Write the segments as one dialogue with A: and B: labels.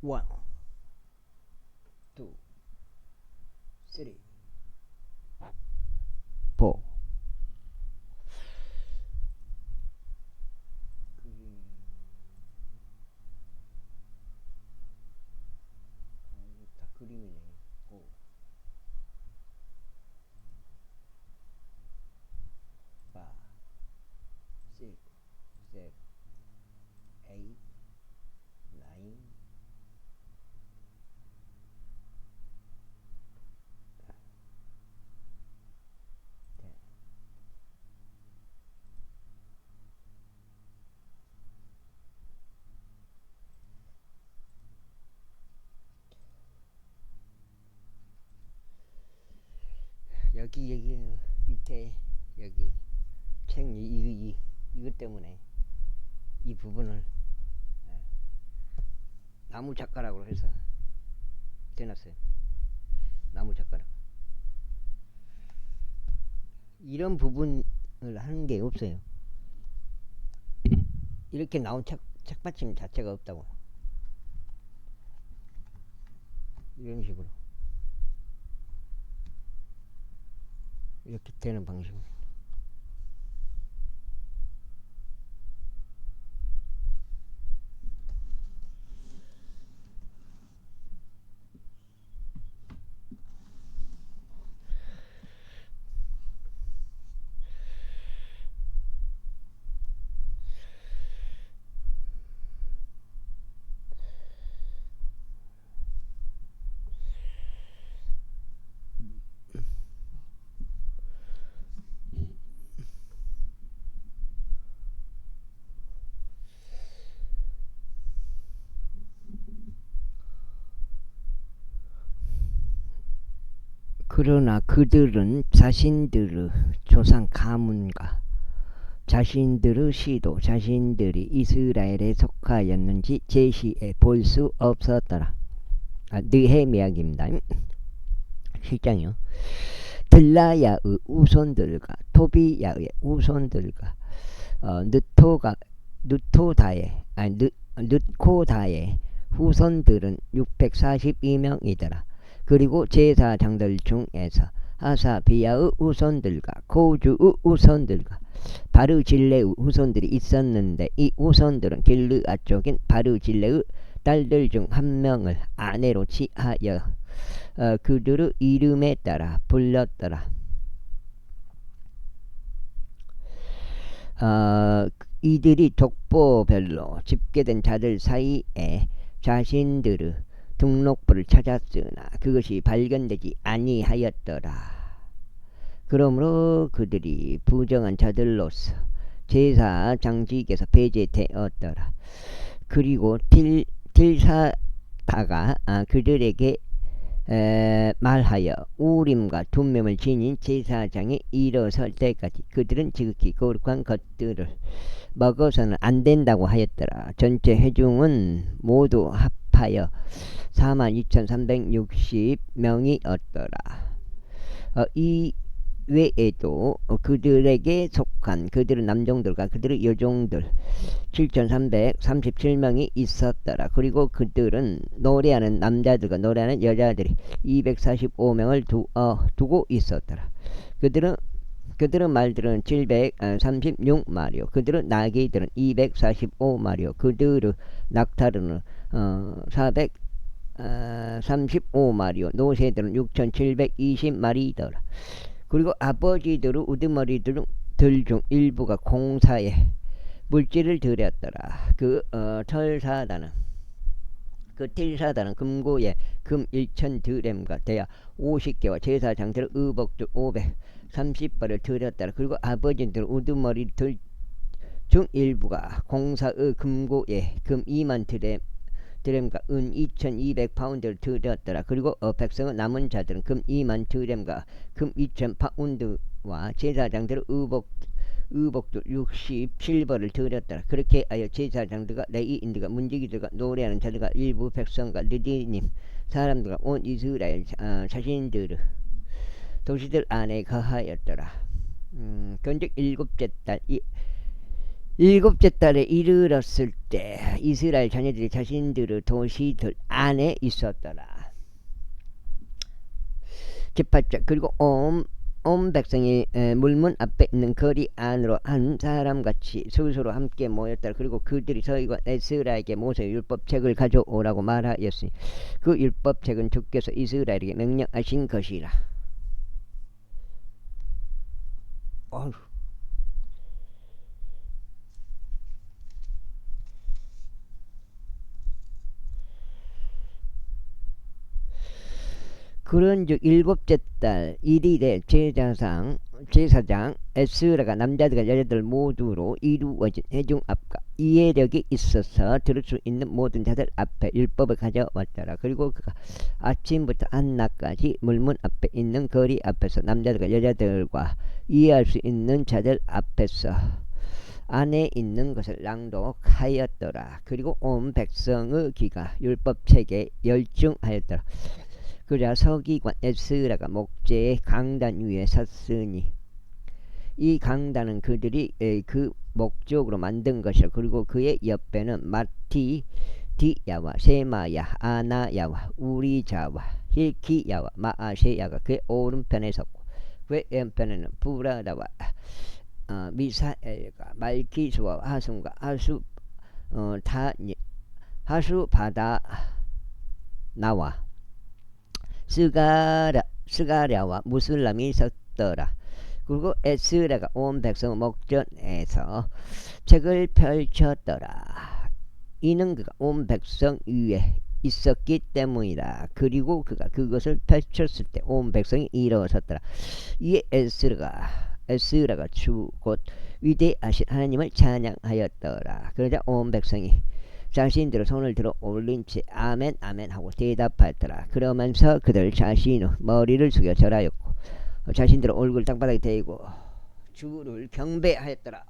A: 1, 2, 3, 4. 다 그림이네. 5, 5, 6, 7, 8, 9, 여기 밑에 여기 책 이것 때문에 이 부분을 나무 젓가락으로 해서 대놨어요. 나무 젓가락. 이런 부분을 하는 게 없어요. 이렇게 나온 책받침 자체가 없다고. 이런 식으로 이렇게 되는 방식으로. 그러나 그들은 자신들의 조상 가문과 자신들의 시도, 자신들이 이스라엘에 속하였는지 제시해 볼 수 없었더라. 느헤미야입니다. 실장이요. 들라야의 우손들과 토비야의 우손들과 느코다의 후손들은 642명이더라. 그리고 제사장들 중에서 하사비야의 후손들과 고주의 후손들과 바르질레의 후손들이 있었는데, 이 후손들은 길르앗 쪽인 바르질레의 딸들 중 한 명을 아내로 취하여 그들의 이름에 따라 불렀더라. 이들이 족보별로 집계된 자들 사이에 자신들의 등록부를 찾았으나 그것이 발견되지 아니하였더라. 그러므로 그들이 부정한 자들로서 제사장직에서 배제되었더라. 그리고 딜사다가 그들에게 말하여 우림과 둠밈을 지닌 제사장이 일어설 때까지 그들은 지극히 거룩한 것들을 먹어서는 안 된다고 하였더라. 전체 회중은 모두 합하여 42,360명이었더라. 이 외에도 그들에게 속한 그들의 남종들과 그들의 여종들 7,337명이 있었더라. 그리고 그들은 노래하는 남자들과 노래하는 여자들이 245명을 두고 있었더라. 그들의 말들은 736마리요. 그들의 나귀들은 245마리요. 그들의 낙타들은 435마리요. 노새들은 6,720마리더라. 그리고 아버지들의 우두머리들 중 일부가 공사에 물질을 들였더라. 틸사다는 금고에 금 1,000드램과 대야 50개와 제사장들의 의복들 530벌을 들였더라. 그리고 아버지들의 우두머리들 중 일부가 공사의 금고에 금 2만 드램과 은 2,200파운드를 들였더라. 그리고 백성의 남은 자들은 금 2만 드램과 금 2,000파운드와 제사장들의 의복도 67벌을 들였더라. 그렇게 하여 제사장들과 레위인들과 문지기들과 노래하는 자들과 일부 백성과 르디님 사람들과 온 이스라엘 자신들의 도시들 안에 거하였더라. 건즉 일곱째 달 일곱째 달에 이르렀을 때 이스라엘 자녀들이 자신들의 도시들 안에 있었더라. 제8절 그리고 온 백성이 물문 앞에 있는 거리 안으로 한 사람같이 스스로 함께 모였더라. 그리고 그들이 서기관 에스라에게 모세의 율법책을 가져오라고 말하였으니 그 율법책은 주께서 이스라엘에게 명령하신 것이라. 어휴. 그런즉 일곱째 달 1일에 제사장 에스라가 남자들과 여자들 모두로 이루어진 회중앞과 이해력이 있어서 들을 수 있는 모든 자들 앞에 율법을 가져왔더라. 그리고 그가 아침부터 한낮까지 물문 앞에 있는 거리 앞에서 남자들과 여자들과 이해할 수 있는 자들 앞에서 안에 있는 것을 낭독하였더라. 그리고 온 백성의 귀가 율법책에 열중하였더라. 그러자 서기관 에스라가 목재의 강단 위에 섰으니 이 강단은 그들이 그 목적으로 만든 것이라. 그리고 그의 옆에는 마티디야와 세마야 아나야와 우리자와 힐키야와 마아세야가 그의 오른편에 섰고 그의 왼편에는 부라다와 미사엘과 말기수와 하순과 하수바다 나와 스가랴와 무슬람이 섰더라. 그리고 에스라가 온 백성 목전에서 책을 펼쳤더라. 이는 그가 온 백성 위에 있었기 때문이라. 그리고 그가 그것을 펼쳤을 때 온 백성이 일어섰더라. 이에 에스라가 주 곧 위대하신 하나님을 찬양하였더라. 그러자 온 백성이 자신들의 손을 들어 올린 채 아멘 아멘 하고 대답하였더라. 그러면서 그들 자신의 머리를 숙여 절하였고 자신들의 얼굴 땅바닥에 대고 주를 경배하였더라.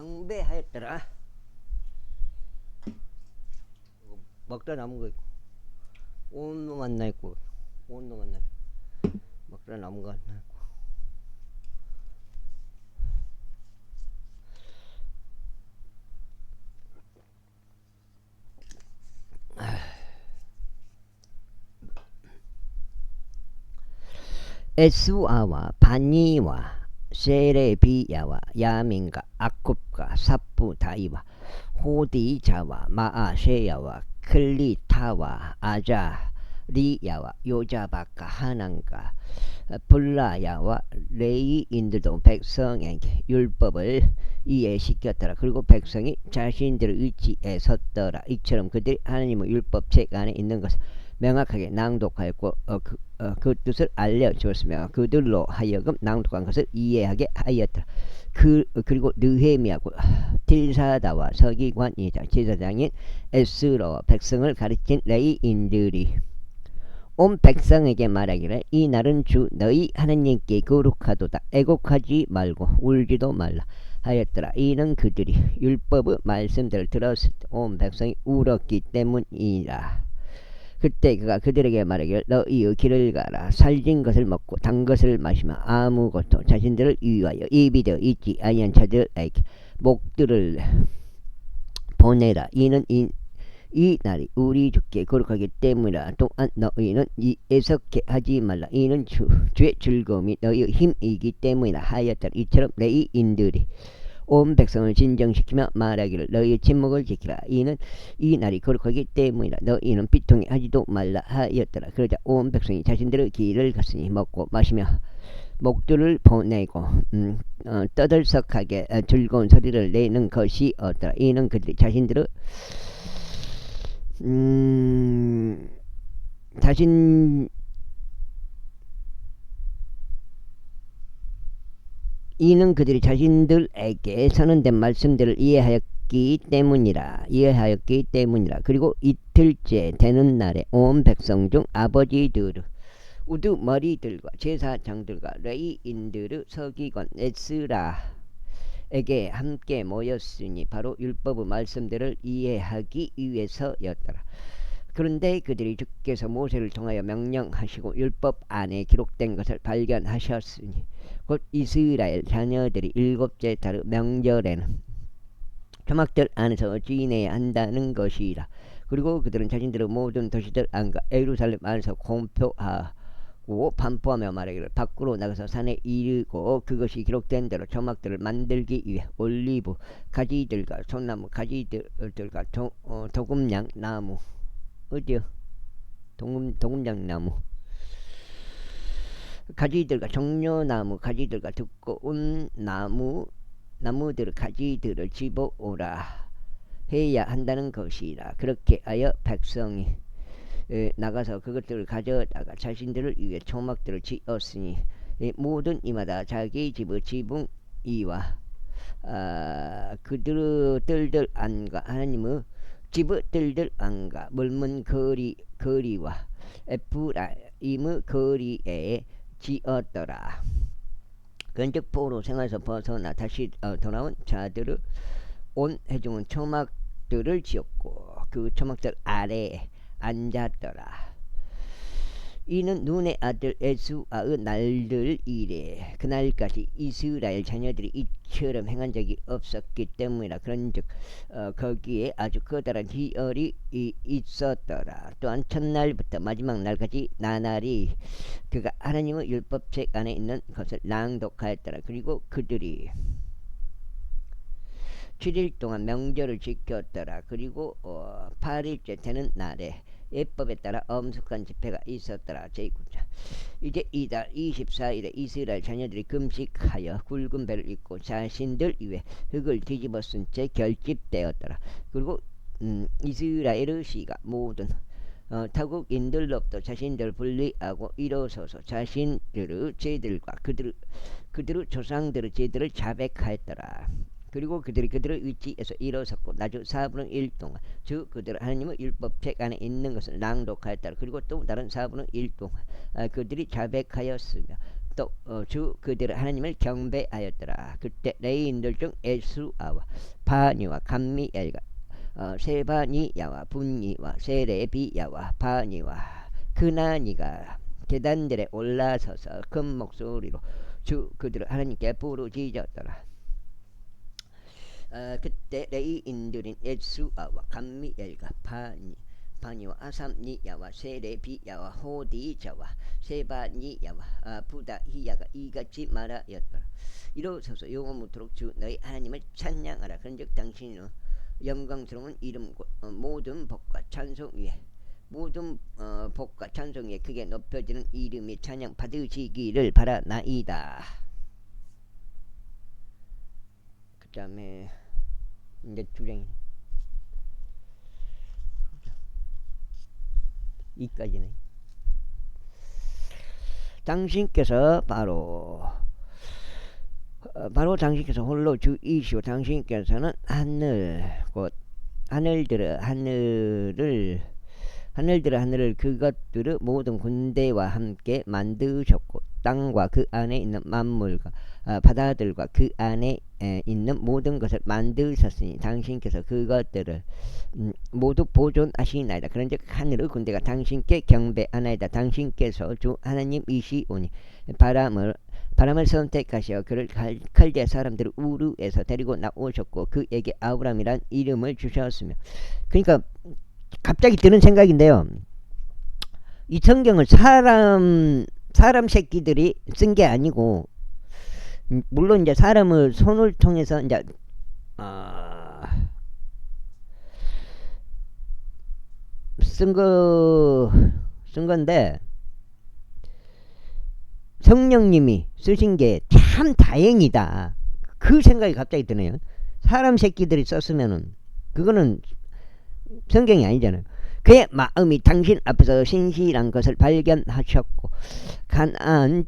A: 경배하였더라. 먹다 남은 거 있고 온도 만나 있고 온도 만나 먹다 남은 거 하나 있고 에스아와 바니와 세레비야와 야민과 아굽과 삽부다이와 호디자와 마아세야와 클리타와 아자리야와 요자박과 하난과 블라야와 레이인들도 백성에게 율법을 이해시켰더라. 그리고 백성이 자신들의 의지에 섰더라. 이처럼 그들이 하나님의 율법책 안에 있는 것을 명확하게 낭독하였고 그 뜻을 알려주었으며 그들로 하여금 낭독한 것을 이해하게 하였더라. 그리고 느헤미야고 틸사다와 서기관이자 제사장인 에스라와 백성을 가르친 레위인들이 온 백성에게 말하기를 이 날은 주 너희 하나님께 거룩하도다. 애곡하지 말고 울지도 말라. 하였더라. 이는 그들이 율법의 말씀들을 들었을 때 온 백성이 울었기 때문이라. 그때 그가 그들에게 말하기를 너희의 길을 가라. 살진 것을 먹고 단 것을 마시며 아무것도 자신들을 위하여 입이 되어 있지 아니한 자들에게 목들을 보내라. 이는 이 날이 우리 주께 거룩하기 때문이라. 또한 너희는 애석해 하지 말라. 이는 주의 즐거움이 너희의 힘이기 때문이라 하였더라. 이처럼 레위인들이 온 백성을 진정시키며 말하기를 너희의 침묵을 지키라. 이는 이 날이 거룩하기 때문이라. 너희는 비통해 하지도 말라 하였더라. 그러자 온 백성이 자신들의 길을 갔으니 먹고 마시며 목들을 보내고 떠들썩하게 즐거운 소리를 내는 것이 없더라. 이는 그들이 자신들의 이는 그들이 자신들에게 선언된 말씀들을 이해하였기 때문이라. 그리고 이틀째 되는 날에 온 백성 중 아버지들 우두머리들과 제사장들과 레위인들의 서기관 에스라에게 함께 모였으니 바로 율법의 말씀들을 이해하기 위해서였더라. 그런데 그들이 주께서 모세를 통하여 명령하시고 율법 안에 기록된 것을 발견하셨으니 곧 이스라엘 자녀들이 일곱째 달의 명절에는 조막들 안에서 지내야 한다는 것이라. 그리고 그들은 자신들의 모든 도시들 안과 예루살렘 안에서 공표하고 반포하며 말하기를 밖으로 나가서 산에 이르고 그것이 기록된 대로 조막들을 만들기 위해 올리브 가지들과 소나무 가지들과 도금냥 나무 어디요? 도금냥 나무 가지들과 종려나무 가지들과 두꺼운 나무들의 가지들을 집어오라 해야 한다는 것이라. 그렇게 하여 백성이 나가서 그것들을 가져다가 자신들을 위해 초막들을 지었으니 모든 이마다 자기 집의 지붕이와 그들의 뜰들 안과 하나님의 집의 뜰들 안과 물문 거리와 에프라임의 거리에 지었더라. 그런즉 포로 생활에서 벗어나 다시 돌아온 자들의 온 회중은 초막들을 지었고 그 초막들 아래에 앉았더라. 이는 눈의 아들 에수아의 날들이래. 그날까지 이스라엘 자녀들이 이처럼 행한 적이 없었기 때문이라. 그런즉 거기에 아주 커다란 희열이 있었더라. 또한 첫날부터 마지막 날까지 나날이 그가 하나님의 율법책 안에 있는 것을 낭독하였더라. 그리고 그들이 7일 동안 명절을 지켰더라. 그리고 8일째 되는 날에 예법에 따라 엄숙한 집회가 있었더라. 제9장 이제 이달 24일에 이스라엘 자녀들이 금식하여 굵은 배를 입고 자신들 위에 흙을 뒤집어 쓴 채 결집되었더라. 그리고 이스라엘의 시가 모든 타국인들로부터 자신들을 분리하고 일어서서 자신들의 죄들과 그들의 조상들의 죄들을 자백하였더라. 그리고 그들이 그들의 위치에서 일어섰고 나주 4분의 1 동안 주 그들 하나님의 율법책 안에 있는 것을 낭독하였더라. 그리고 또 다른 4분의 1 동안 그들이 자백하였으며 또 주 그들 하나님을 경배하였더라. 그때 레위인들 중 에수아와 바니와 감미엘과 세바니야와 분니와 세레비야와 바니와 그나니가 계단들에 올라서서 큰 목소리로 주 그들을 하나님께 부르짖었더라. 그때 레위인들인 에수아와 감미엘과 바니와 아삼니야와 세레비야와 호디자와 세바니야와 부다히야가 이같이 말하였더라. 일어서서 영원토록 주 너희 하나님을 찬양하라. 그런즉 당신은 영광스러운 이름 모든 복과 찬송 위에 크게 높여지는 이름이 찬양 받으시기를 바라나이다. 그 다음에 이제 2장이네. 이까지네. 당신께서 바로 당신께서 홀로 주이시오. 당신께서는 하늘을 그것들의 모든 군대와 함께 만드셨고 땅과 그 안에 있는 만물과 바다들과 그 안에 있는 모든 것을 만드셨으니 당신께서 그것들을 모두 보존하시나이다. 그런즉 하늘의 군대가 당신께 경배하나이다. 당신께서 주 하나님이시오니 바람을 선택하시어 그를 칼디아 사람들을 우르에서 데리고 나오셨고 그에게 아브람이란 이름을 주셨으며. 그러니까 갑자기 드는 생각인데요. 이 성경을 사람 새끼들이 쓴 게 아니고, 물론 이제 사람을 손을 통해서 이제 쓴 건데, 성령님이 쓰신 게 참 다행이다. 그 생각이 갑자기 드네요. 사람 새끼들이 썼으면은 그거는 성경이 아니잖아요. 그의 마음이 당신 앞에서 신실한 것을 발견하셨고 가나안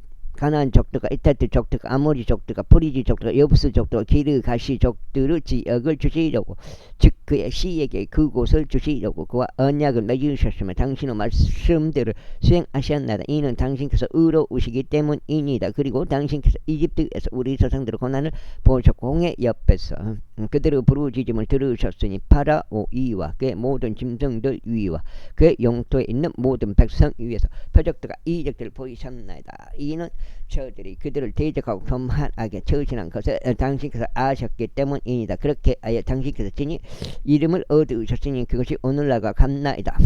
A: 족들과 이탈트 족들과 아모리 족들과 프리지 족들과 여부스 족들과 기르가시 족들의 지역을 주시려고, 즉 그의 씨에게 그곳을 주시려고 그와 언약을 맺으셨으며 당신의 말씀들을 수행하셨나이다. 이는 당신께서 의로우시기 때문이니다. 그리고 당신께서 이집트에서 우리 조상들의 고난을 보셨고 홍해 옆에서 그들의 부르짖음을 들으셨으니 파라오 위와 그의 모든 짐승들 위와 그의 영토에 있는 모든 백성 위에서 표적들과 이적들을 보이셨나이다. 이는 저들이 그들을 대적하고 교만하게 처신한 것을 당신께서 아셨기 때문이니다. 그렇게 하여 당신께서 친히 이름을 얻으셨으니 그것이 오늘날과 같나이다.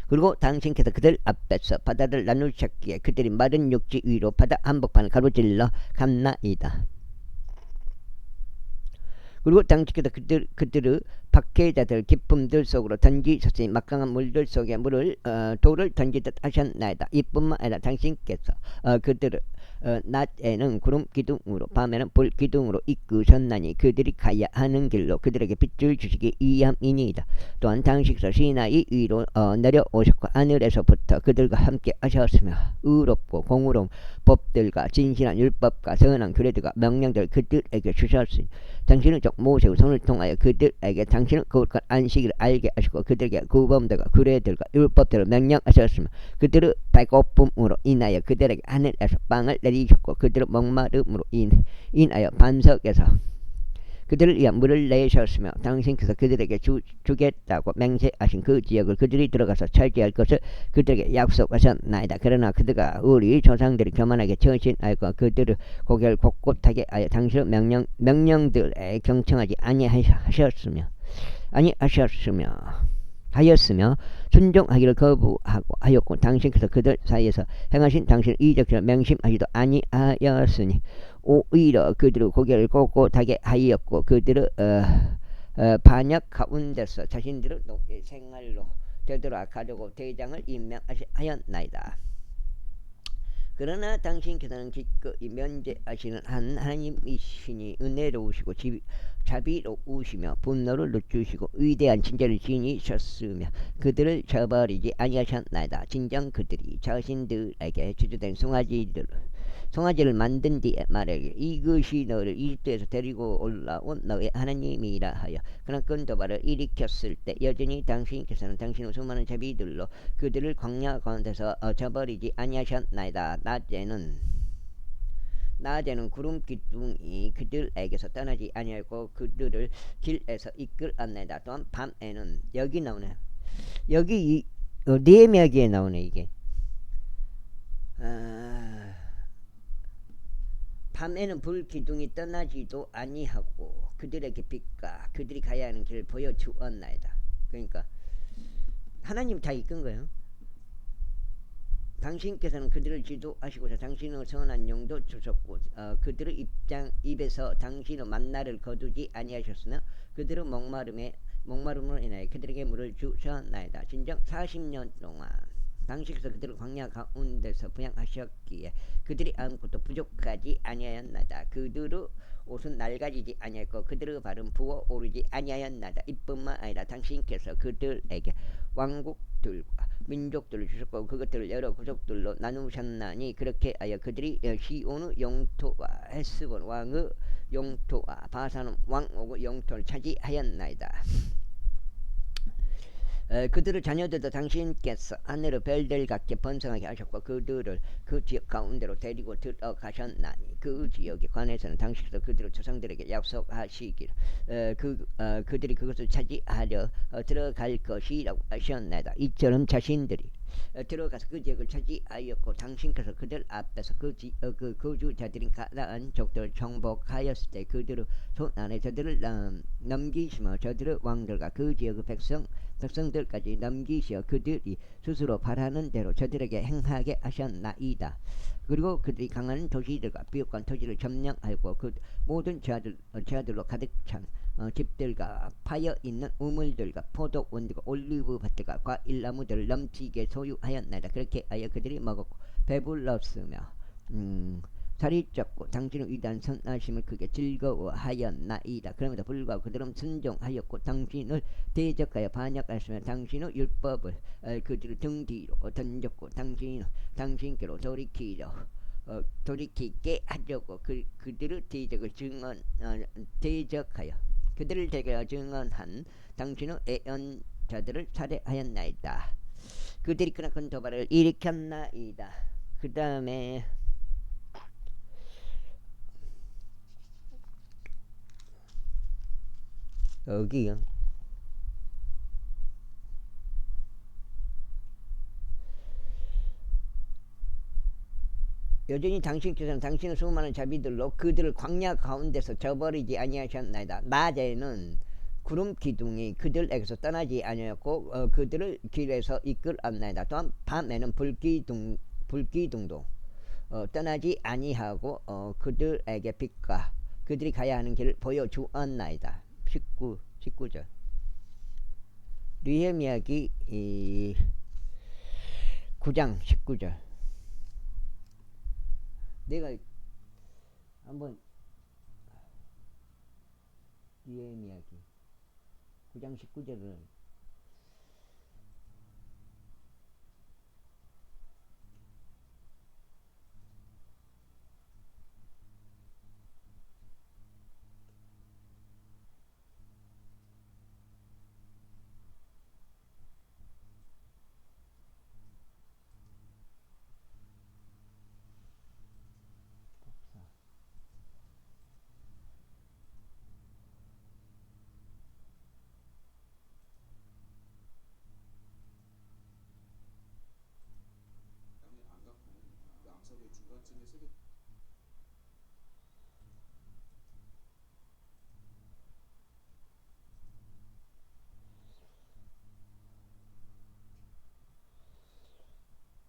A: 그리고 당신께서 그들 앞에서 바다를 나누셨기에 그들이 마른 육지 위로 바다 한복판을 가로질러 갔나이다. 그리고 당신께서 그들의 박해자들 깊음들 속으로 던지셨으니 막강한 물들 속에 돌을 던지듯 하셨나이다. 이뿐만 아니라 당신께서 그들을 낮에는 구름 기둥으로 밤에는 불 기둥으로 이끄셨나니 그들이 가야 하는 길로 그들에게 빛을 주시기 위함이니이다. 또한 당신께서 시나이 위로 내려오셨고 하늘에서부터 그들과 함께 하셨으며 의롭고 공의로운 법들과 진실한 율법과 선한 규례들과 명령들을 그들에게 주셨으니 당신은 즉 모세의 손을 통하여 그들에게 당신은 거룩한 안식일을 알게 하시고 그들에게 구범들과 규례들과 율법들을 명령하셨으며 그들의 배고픔으로 인하여 그들에게 하늘에서 빵을 내리셨고 그들의 목마름으로 인하여 반석에서 그들을 위한 물을 내셨으며 당신께서 그들에게 주겠다고 맹세하신 그 지역을 그들이 들어가서 차지할 것을 그들에게 약속하셨나이다. 그러나 그들과 우리 조상들이 교만하게 처신하였고 그들의 고개를 꼿꼿하게 하여 당신의 명령들에 경청하지 하였으며 순종하기를 거부하고 하였고 당신께서 그들 사이에서 행하신 당신의 이적들을 명심하지도 아니하였으니 오히려 그들의 고개를 꼿꼿하게 하였고 그들의 반역 가운데서 자신들의 노예 생활로 되돌아가려고 대장을 임명하였나이다. 그러나 당신께서는 기꺼이 면제하시는 하나님이시니 은혜로우시고 자비로우시며 분노를 늦추시고 위대한 친절을 지니셨으며 그들을 저버리지 아니하셨나이다. 진정 그들이 자신들에게 주주된 송아지를 만든 뒤에 말하기를 이것이 너를 이집트에서 데리고 올라온 너의 하나님이라 하여. 그러나 건도발을 일으켰을 때 여전히 당신께서는 당신의 수많은 자비들로 그들을 광야 가운데서 저버리지 아니하셨나이다. 낮에는 구름 기둥이 그들에게서 떠나지 아니하고 그들을 길에서 이끌었나이다. 또한 밤에는 여기 나오네. 여기 네명기에 나오네 이게. 밤에는 불 기둥이 떠나지도 아니하고 그들에게 빛과 그들이 가야 하는 길을 보여주었나이다. 그러니까 하나님 다 이끈 거예요. 당신께서는 그들을 지도하시고자 당신의 선한 영도 주셨고 그들의 입에서 당신의 만나를 거두지 아니하셨으나 그들의 목마름으로 인하여 그들에게 물을 주셨나이다. 진정 40년 동안 당신께서 그들을 광야 가운데서 부양하셨기에 그들이 아무것도 부족하지 아니하였나이다. 그들의 옷은 낡아지지 아니하였고 그들의 발은 부어오르지 아니하였나이다. 이뿐만 아니라 당신께서 그들에게 왕국들과 민족들을 주셨고 그것들을 여러 부족들로 나누셨나니 그렇게 하여 그들이 시온의 영토와 헤스본 왕의 영토와 바산 왕의 영토를 차지하였나이다. 그들의 자녀들도 당신께서 하늘의 별들 같게 번성하게 하셨고 그들을 그 지역 가운데로 데리고 들어가셨나니 그 지역에 관해서는 당신께서 그들의 조상들에게 약속하시기를 그들이 그것을 차지하려 들어갈 것이라고 하셨나이다. 이처럼 자신들이 들어가서 그 지역을 차지하였고 당신께서 그들 앞에서 그 거주자들인 가나안 족들을 정복하였을 때 그들의 손 안에 저들을 넘기시며 저들의 왕들과 그 지역의 백성들까지 넘기시어 그들이 스스로 바라는 대로 저들에게 행하게 하셨나이다. 그리고 그들이 강한 도시들과 비옥한 토지를 점령하고 그 모든 죄들로 가득 찬 집들과 파여있는 우물들과 포도원들과 올리브 밭들과 과일나무들을 넘치게 소유하였나이다. 그렇게 하여 그들이 먹었고 배불렀으며 살이 쪘고 당신의 위대한 선하심을 크게 즐거워하였나이다. 그럼에도 불구하고 그들은 순종하였고 당신을 대적하여 반역하였으며 당신의 율법을 그들의 등 뒤로 던졌고 당신께로 돌이키게 하려고 그들의 대적하여 그들을 대적하여 증언한 당신의 애언자들을 살해하였나이다. 그들이 크나큰 도발을 일으켰나이다. 그 다음에 여기요. 여전히 당신께서는 당신의 수많은 자비들로 그들을 광야 가운데서 저버리지 아니하셨나이다. 낮에는 구름 기둥이 그들에게서 떠나지 아니하였고 그들을 길에서 이끌었나이다. 또한 밤에는 불기둥도 떠나지 아니하고 그들에게 빛과 그들이 가야 하는 길을 보여주었나이다. 19절 느헤미야기 9장 19절 내가 한번 느헤미야기 9장 19절을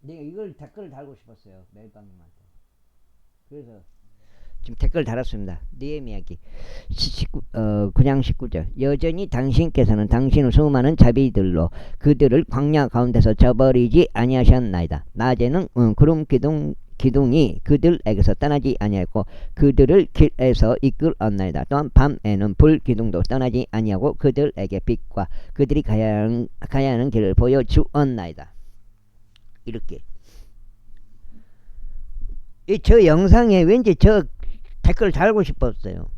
A: 내가 이걸 댓글을 달고 싶었어요. 멜방님한테. 그래서 지금 댓글 달았습니다. 느헤미야기 9장 19절 여전히 당신께서는 당신의 수많은 자비들로 그들을 광야 가운데서 저버리지 아니하셨나이다. 낮에는 구름 기둥이 그들에게서 떠나지 아니하고 그들을 길에서 이끌었나이다. 또한 밤에는 불 기둥도 떠나지 아니하고 그들에게 빛과 그들이 가야 하는 길을 보여주었나이다. 이렇게 저 영상에 왠지 저 댓글 달고 싶었어요.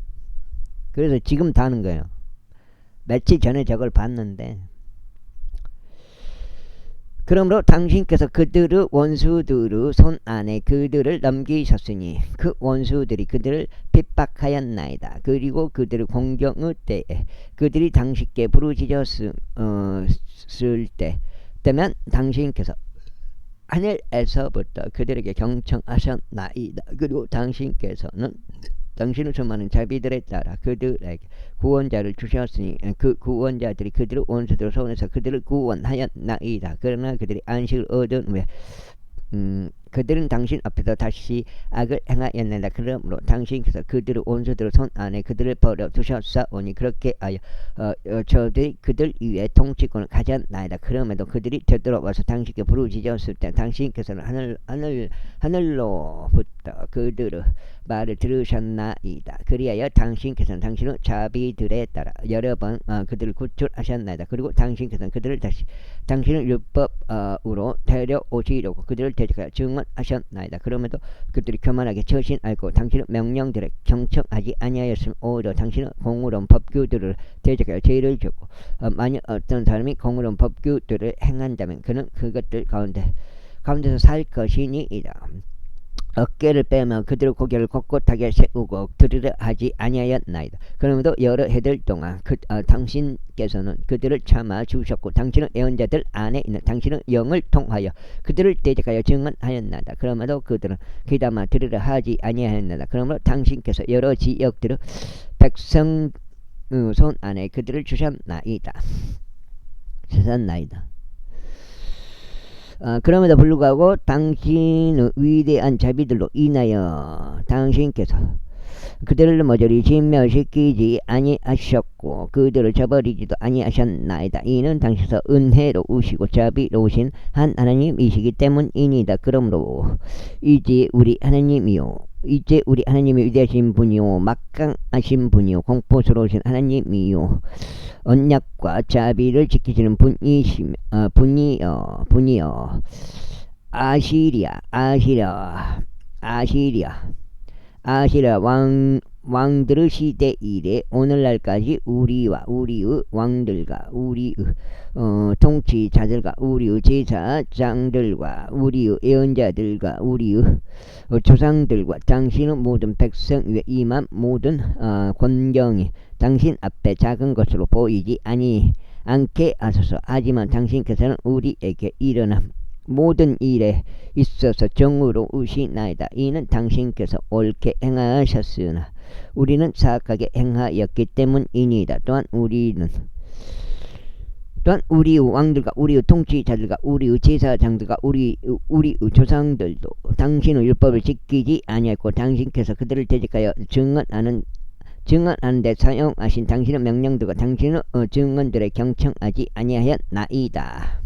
A: 그래서 지금 다는 거예요. 며칠 전에 저걸 봤는데 그러므로 당신께서 그들의 원수들의 손 안에 그들을 넘기셨으니 그 원수들이 그들을 핍박하였나이다. 그리고 그들의 공경의 때에 그들이 당신께 부르짖었을 때면 당신께서 하늘에서부터 그들에게 경청하셨나이다. 그리고 당신께서는 당신의 수많은 자비들에 따라 그들에게 구원자를 주셨으니 그 구원자들이 그들의 원수들의 손에서 그들을 구원하였나이다. 그러나 그들이 안식을 얻은 후에 그들은 당신 앞에서 다시 악을 행하였나이다. 그러므로 당신께서 그들의 원수들의 손 안에 그들을 버려 두셨사오니 그렇게 하여 저들이 그들 위에 통치권을 가졌나이다. 그럼에도 그들이 되돌아와서 당신께 부르짖었을 때 당신께서는 하늘로부터 때부터 그들의 말을 들으셨나이다. 그리하여 당신께서는 당신의 자비들에 따라 여러 번 그들을 구출하셨나이다. 그리고 당신께서는 그들을 다시 당신의 율법으로 데려오시려고 그들을 대적하여 증언하셨나이다. 그럼에도 그들이 교만하게 처신 알고 당신의 명령들에 경청하지 아니하였으면 오히려 당신의 공의로운 법규들을 대적하여 죄를 짓고 만약 어떤 사람이 공의로운 법규들을 행한다면 그는 그것들 가운데서 살 것이니이다. 어깨를 빼며 그들의 고개를 꼿꼿하게 세우고 들으려 하지 아니하였나이다. 그러므로 여러 해들 동안 당신께서는 그들을 참아 주셨고 당신의 예언자들 안에 있는 당신의 영을 통하여 그들을 대적하여 증언하였나이다. 그러므로 그들은 귀담아 들으려 하지 아니하였나이다. 그러므로 당신께서 여러 지역들의 백성 손 안에 그들을 주셨나이다. 그럼에도 불구하고 당신의 위대한 자비들로 인하여 당신께서 그들을 모조리 진멸시키지 아니하셨고 그들을 저버리지도 아니하셨나이다. 이는 당신께서 은혜로우시고 자비로우신 한 하나님이시기 때문이니다. 그러므로 이제 우리 하나님이 위대하신 분이요 막강하신 분이요 공포스러우신 하나님이요 언약과 자비를 지키시는 분이여 아시리아 왕들의 시대 이래 오늘날까지 우리와 우리의 왕들과 우리의 통치자들과 우리의 제사장들과 우리의 예언자들과 우리의 조상들과 당신의 모든 백성 위에 임한 모든 권경이 당신 앞에 작은 것으로 보이지 않게 하소서. 하지만 당신께서는 우리에게 일어난 모든 일에 있어서 정의로우시나이다. 이는 당신께서 옳게 행하셨으나 우리는 사악하게 행하였기 때문이니이다. 또한 우리의 왕들과 우리의 통치자들과 우리의 제사장들과 우리의 조상들도 당신의 율법을 지키지 아니하였고 당신께서 그들을 대적하여 증언하는 데 사용하신 당신의 명령들과 당신의 증언들에 경청하지 아니하였나이다.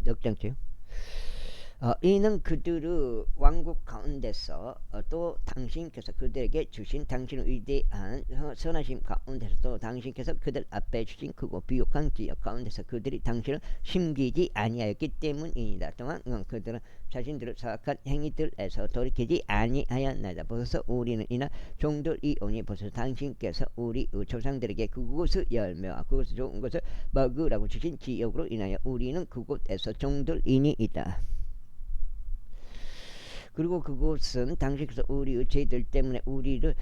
A: 넉장째요. 이는 그들의 왕국 가운데서 또 당신께서 그들에게 주신 당신의 위대한 선하심 가운데서 또 당신께서 그들 앞에 주신 크고 비옥한 지역 가운데서 그들이 당신을 숨기지 아니하였기 때문이니다. 또한 그들은 자신들의 사악한 행위들에서 돌이키지 아니하였나이다. 벌써 우리는 이날 종들이오니 벌써 당신께서 우리 조상들에게 그곳의 열매와 그곳의 좋은 것을 먹으라고 주신 지역으로 인하여 우리는 그곳에서 종들이니이다. 그리고 그곳은 당신께서 우리의 죄들 때문에 우리를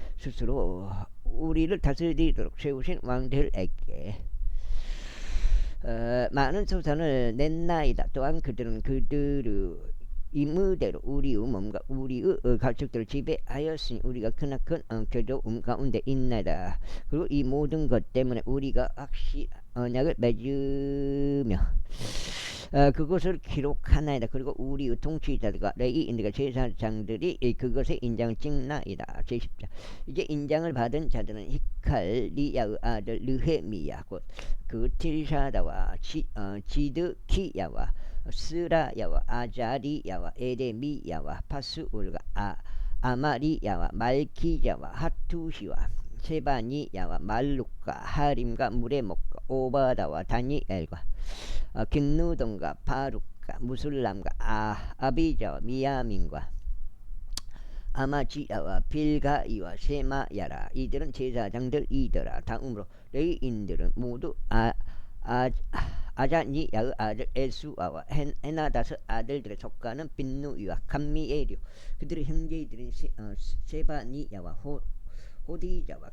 A: 다스리도록 세우신 왕들에게 많은 소산을 냈나이다. 또한 그들은 그들의 임의대로 우리의 몸과 우리의 가축들을 지배하였으니 우리가 크나큰 괴로움 가운데 있나이다. 그리고 이 모든 것 때문에 우리가 언약을 맺으며 그것을 기록하나이다. 그리고 우리의 통치자들과 레위인들과 제사장들이 그것에 인장을 찍나이다. 제10장. 이제 인장을 받은 자들은 히칼리야의 아들 느헤미야 곧 그 틸샤다와 지드키야와 스라야와 아자리야와 에레미야와 파스울과 아마리야와 말키야와 하투시와 세바니야와 말룩과 하림과 무레목과 오바다와 다니엘과 긴누동과 바룩과 무술람과 아비자와 미야민과 아마지야와 빌가이와 세마야라. 이들은 제사장들이더라. 다음으로 레위인들은 모두 아자니야의 아들 에수아와 헤나다스 아들들의 조카는 빈누이와 감미에리오. 그들의 형제들은 세바니야와 호디자와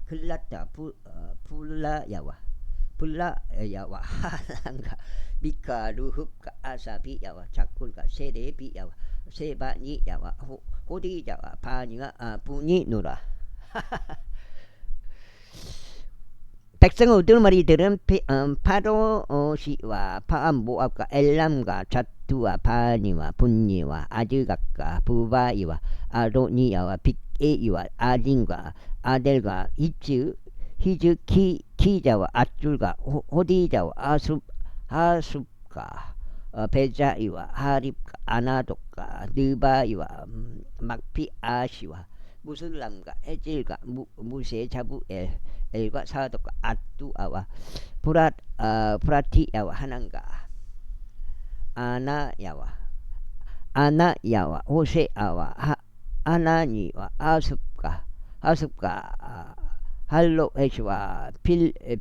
A: 클라타 불라야와 하란과 미카루흡과 아사비야와 자쿨과 세레비야와 세바니야와 호디자와 바니와 부니누라. 백성의 우두머리들은 파로시와 파암모압과 엘람과 자투와 바니와 분니와 아즈각과 부바이와 아로니야와 빅에이와 아딘과 아델과 히즈키자와 아줄과 호디자와 아숲과 베자이와 하립과 아나독과 느바이와 막피아시와 무슬람과 에질과 무세 자부엘 엘과 사독과 아뚜아와 브라티야와 하난가 아나야와 호세아와 아나니와 아습과 할로에시와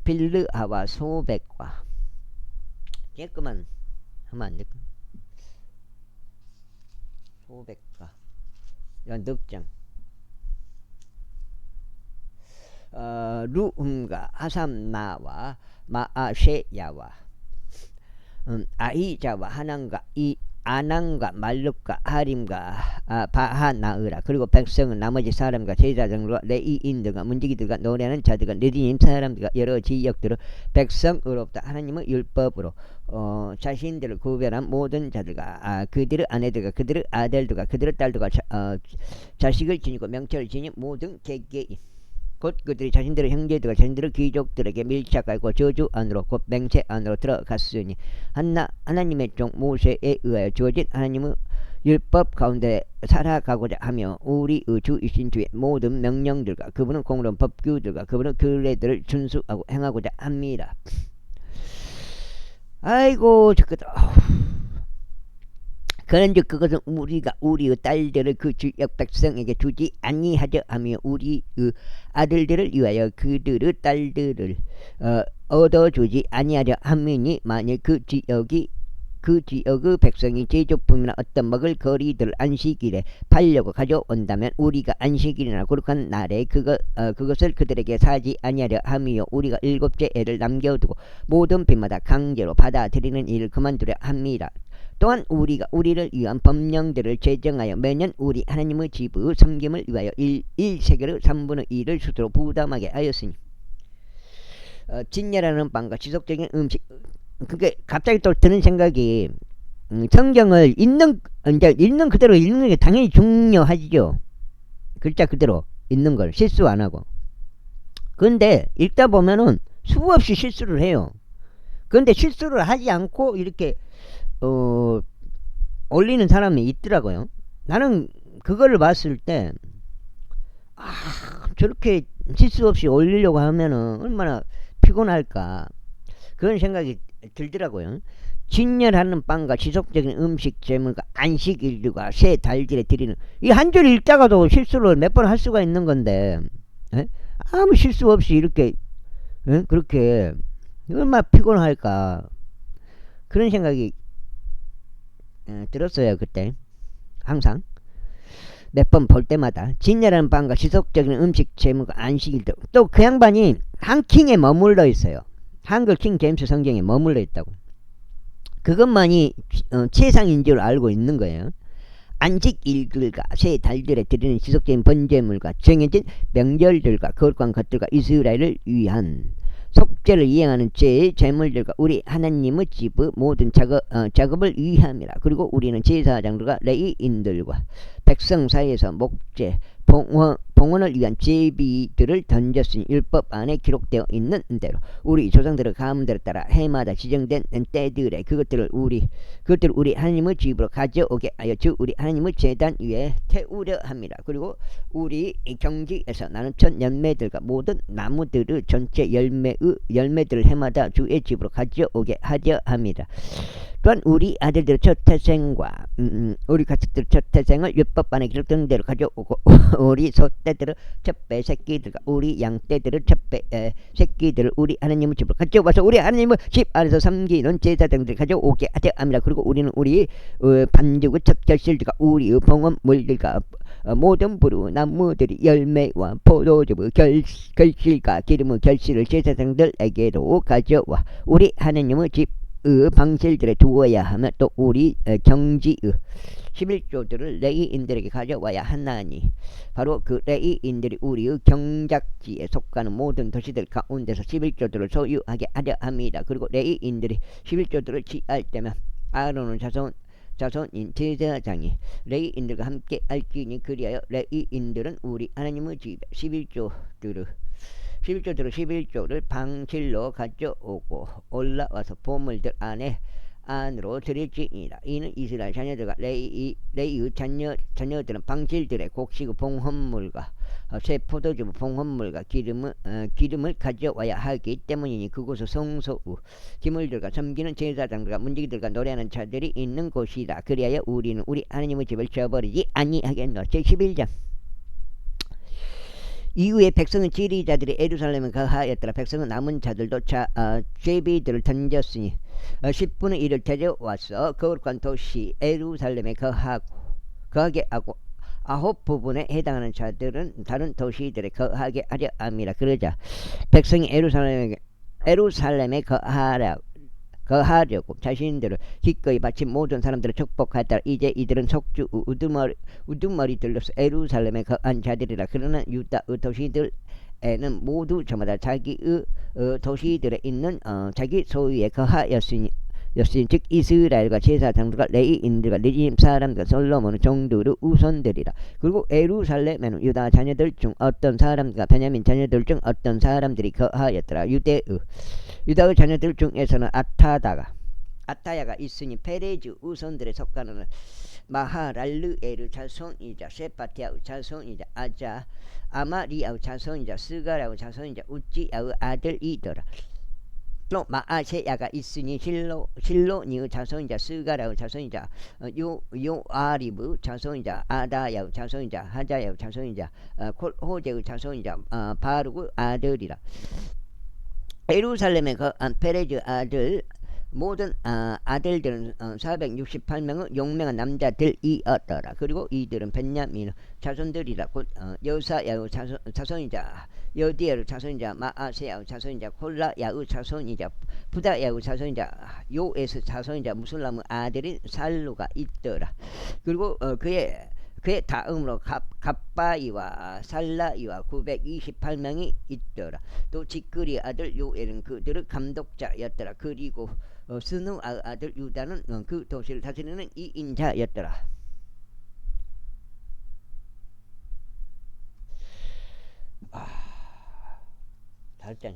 A: 빌르아와 소백과 깨끗만 하면 안 될까? 소백과 이런 늑장 루음과 하삼나와 마아셰야와 아이자와 하난과 아난과 말룩과 하림과 바하나으라 그리고 백성은 나머지 사람과 제자들과 레이인들과 문지기들과 노래하는 자들과 느디님 사람들과 여러 지역들을 백성으로부터 하나님의 율법으로 자신들을 구별한 모든 자들과 그들의 아내들과 그들의 아들들과 그들의 딸들과 자식을 지니고 명철을 지닌 모든 개개인 곧 그들이 자신들의 형제들과 자신들의 귀족들에게 밀착하고 저주 안으로 곧 맹세 안으로 들어갔으니 하나님의 종 모세에 의하여 주어진 하나님의 율법 가운데 살아가고자 하며 우리의 주이신 주의 모든 명령들과 그분은 공로한 법규들과 그분은 규례들을 준수하고 행하고자 합니다. 아이고 저거다. 그런즉 그것은 우리가 우리의 딸들을 그 지역 백성에게 주지 아니하려 하며 우리의 아들들을 위하여 그들의 딸들을 얻어주지 아니하려 함이니 만일 그 지역의 백성이 제조품이나 어떤 먹을 거리들을 안식일에 팔려고 가져온다면 우리가 안식일이나 거룩한 날에 그것을 그들에게 사지 아니하려 함이요 우리가 일곱째 애를 남겨두고 모든 빈마다 강제로 받아들이는 일을 그만두려 합니다. 또한 우리가 우리를 위한 법령들을 제정하여 매년 우리 하나님의 집의 섬김을 위하여 1세겔의 3분의 1을 스스로 부담하게 하였으니 진열하는 빵과 지속적인 음식 그게 갑자기 또 드는 생각이 성경을 읽는 그대로 읽는 게 당연히 중요하죠. 글자 그대로 읽는 걸 실수 안 하고. 그런데 읽다 보면은 수없이 실수를 해요. 그런데 실수를 하지 않고 이렇게 올리는 사람이 있더라고요. 나는 그거를 봤을 때 저렇게 실수 없이 올리려고 하면은 얼마나 피곤할까 그런 생각이 들더라고요. 진열하는 빵과 지속적인 음식 제물과 안식일들과 새 달들에 드리는 이 한 줄 읽다가도 실수를 몇 번 할 수가 있는 건데 아무 실수 없이 이렇게 그렇게 얼마나 피곤할까 그런 생각이 들었어요. 그때 항상 몇 번 볼 때마다 진열하는 빵과 지속적인 음식 제물과 안식일들 또 그 양반이 한 킹에 머물러 있어요. 한글 킹 제임스 성경에 머물러 있다고. 그것만이 최상인 줄 알고 있는 거예요. 안식일들과 새 달들에 드리는 지속적인 번제물과 정해진 명절들과 거룩한 것들과 이스라엘을 위한 속죄를 이행하는 죄의 제물들과 우리 하나님의 집의 모든 작업을 위함이라. 그리고 우리는 제사장들과 레위인들과 백성 사이에서 목재 봉헌을 위한 제비들을 던졌으니 율법 안에 기록되어 있는 대로 우리 조상들의 가문들에 따라 해마다 지정된 때들에 그것들을 우리 하나님의 집으로 가져오게 하여 주 우리 하나님의 제단 위에 태우려 합니다. 그리고 우리 경지에서 나는 첫 열매들과 모든 나무들의 전체 열매들을 해마다 주의 집으로 가져오게 하려 합니다. 또한 우리 아들들의 첫 태생과 우리 가축들의 첫 태생을 율법 안에 기록된 대로 가져오고 우리 소떼들의 첫배 새끼들과 우리 양떼들의 첫배 새끼들을 우리 하나님의 집으로 가져와서 우리 하나님의 집 안에서 섬기는 제사장들을 가져오게 하려 합니다. 그리고 우리는 우리 반죽의 첫 결실들과 우리의 봉헌물들과 모든 부루 나무들이 열매와 포도즙의 결실과 기름의 결실을 제사장들에게로 가져와 우리 하나님의 집 방실들에 두어야 하며 또 우리 경지의 11조들을 레위인들에게 가져와야 하나니 바로 그 레위인들이 우리의 경작지에 속하는 모든 도시들 가운데서 11조들을 소유하게 하려 합니다. 그리고 레위인들이 11조들을 취할 때면 아론의 자손인 제사장이 레위인들과 함께 알기니 그리하여 레위인들은 우리 하나님의 집에 11조들을 11조를 방실로 가져오고 올라와서 보물들 안에 안으로 들일지니라. 이는 이스라엘 자녀들과 레이의 자녀들은 방실들의 곡식 봉헌물과 새 포도주 봉헌물과 기름을 가져와야 하기 때문이니 그곳은 성소우 기물들과 섬기는 제사장들과 문지기들과 노래하는 자들이 있는 곳이다. 그리하여 우리는 우리 하나님의 집을 저버리지 아니하겠노. 제11장. 이후에 백성은 지리자들이 예루살렘에 거하였더라. 백성은 남은 자들도 죄비들을 던졌으니 10분의 1을 데려와서 거룩한 도시 예루살렘에 거하게 하고 9부분에 해당하는 자들은 다른 도시들에 거하게 하려 함이라. 그러자 백성이 예루살렘에 거하려고 자신들을 기꺼이 바친 모든 사람들을 축복하였다. 이제 이들은 속주 우두머리들로서 예루살렘에 거한 자들이라. 그러나 유다의 도시들에는 모두 저마다 자기의 도시들에 있는 자기 소유에 거하였으니 즉 이스라엘과 제사장들과 레위인들과 레위임 사람들과 솔로몬의 종들의 우선들이라. 그리고 예루살렘에는 유다 자녀들 중 어떤 사람과 베냐민 자녀들 중 어떤 사람들이 거하였더라. 유다의 자녀들 중에서는 아타야가 있으니 페레즈 우선들에 속하는 마하랄르엘의 자손이자 세파티아의 자손이자 아마리아의 자손이자 스가라의 자손이자 우찌야의 아들이더라. 또 마아세야가 있으니 실로니의 자손이자 스가라의 자손이자 요아리브 자손이자 아다야의 자손이자 하자야의 자손이자 호제의 자손이자 바룩의 아들이라. 예루살렘에 거한 페레즈 아들 모든 아들들은 468명의 용맹한 남자들이었더라. 그리고 이들은 벤야민 자손들이라. 곧 여사야의 자손이자 여디엘의 자손이자 마아세야의 자손이자 콜라야의 자손이자 부다야의 자손이자 요에스 자손이자 무술람의 아들인 살루가 있더라. 그리고 그의 다음으로 갑바이와 살라이와 928명이 있더라. 또 직거리 아들 요엘은 그들의 감독자였더라. 그리고 스누아의 아들 유다는 그 도시를 다스리는 2인자였더라. 다섯 장.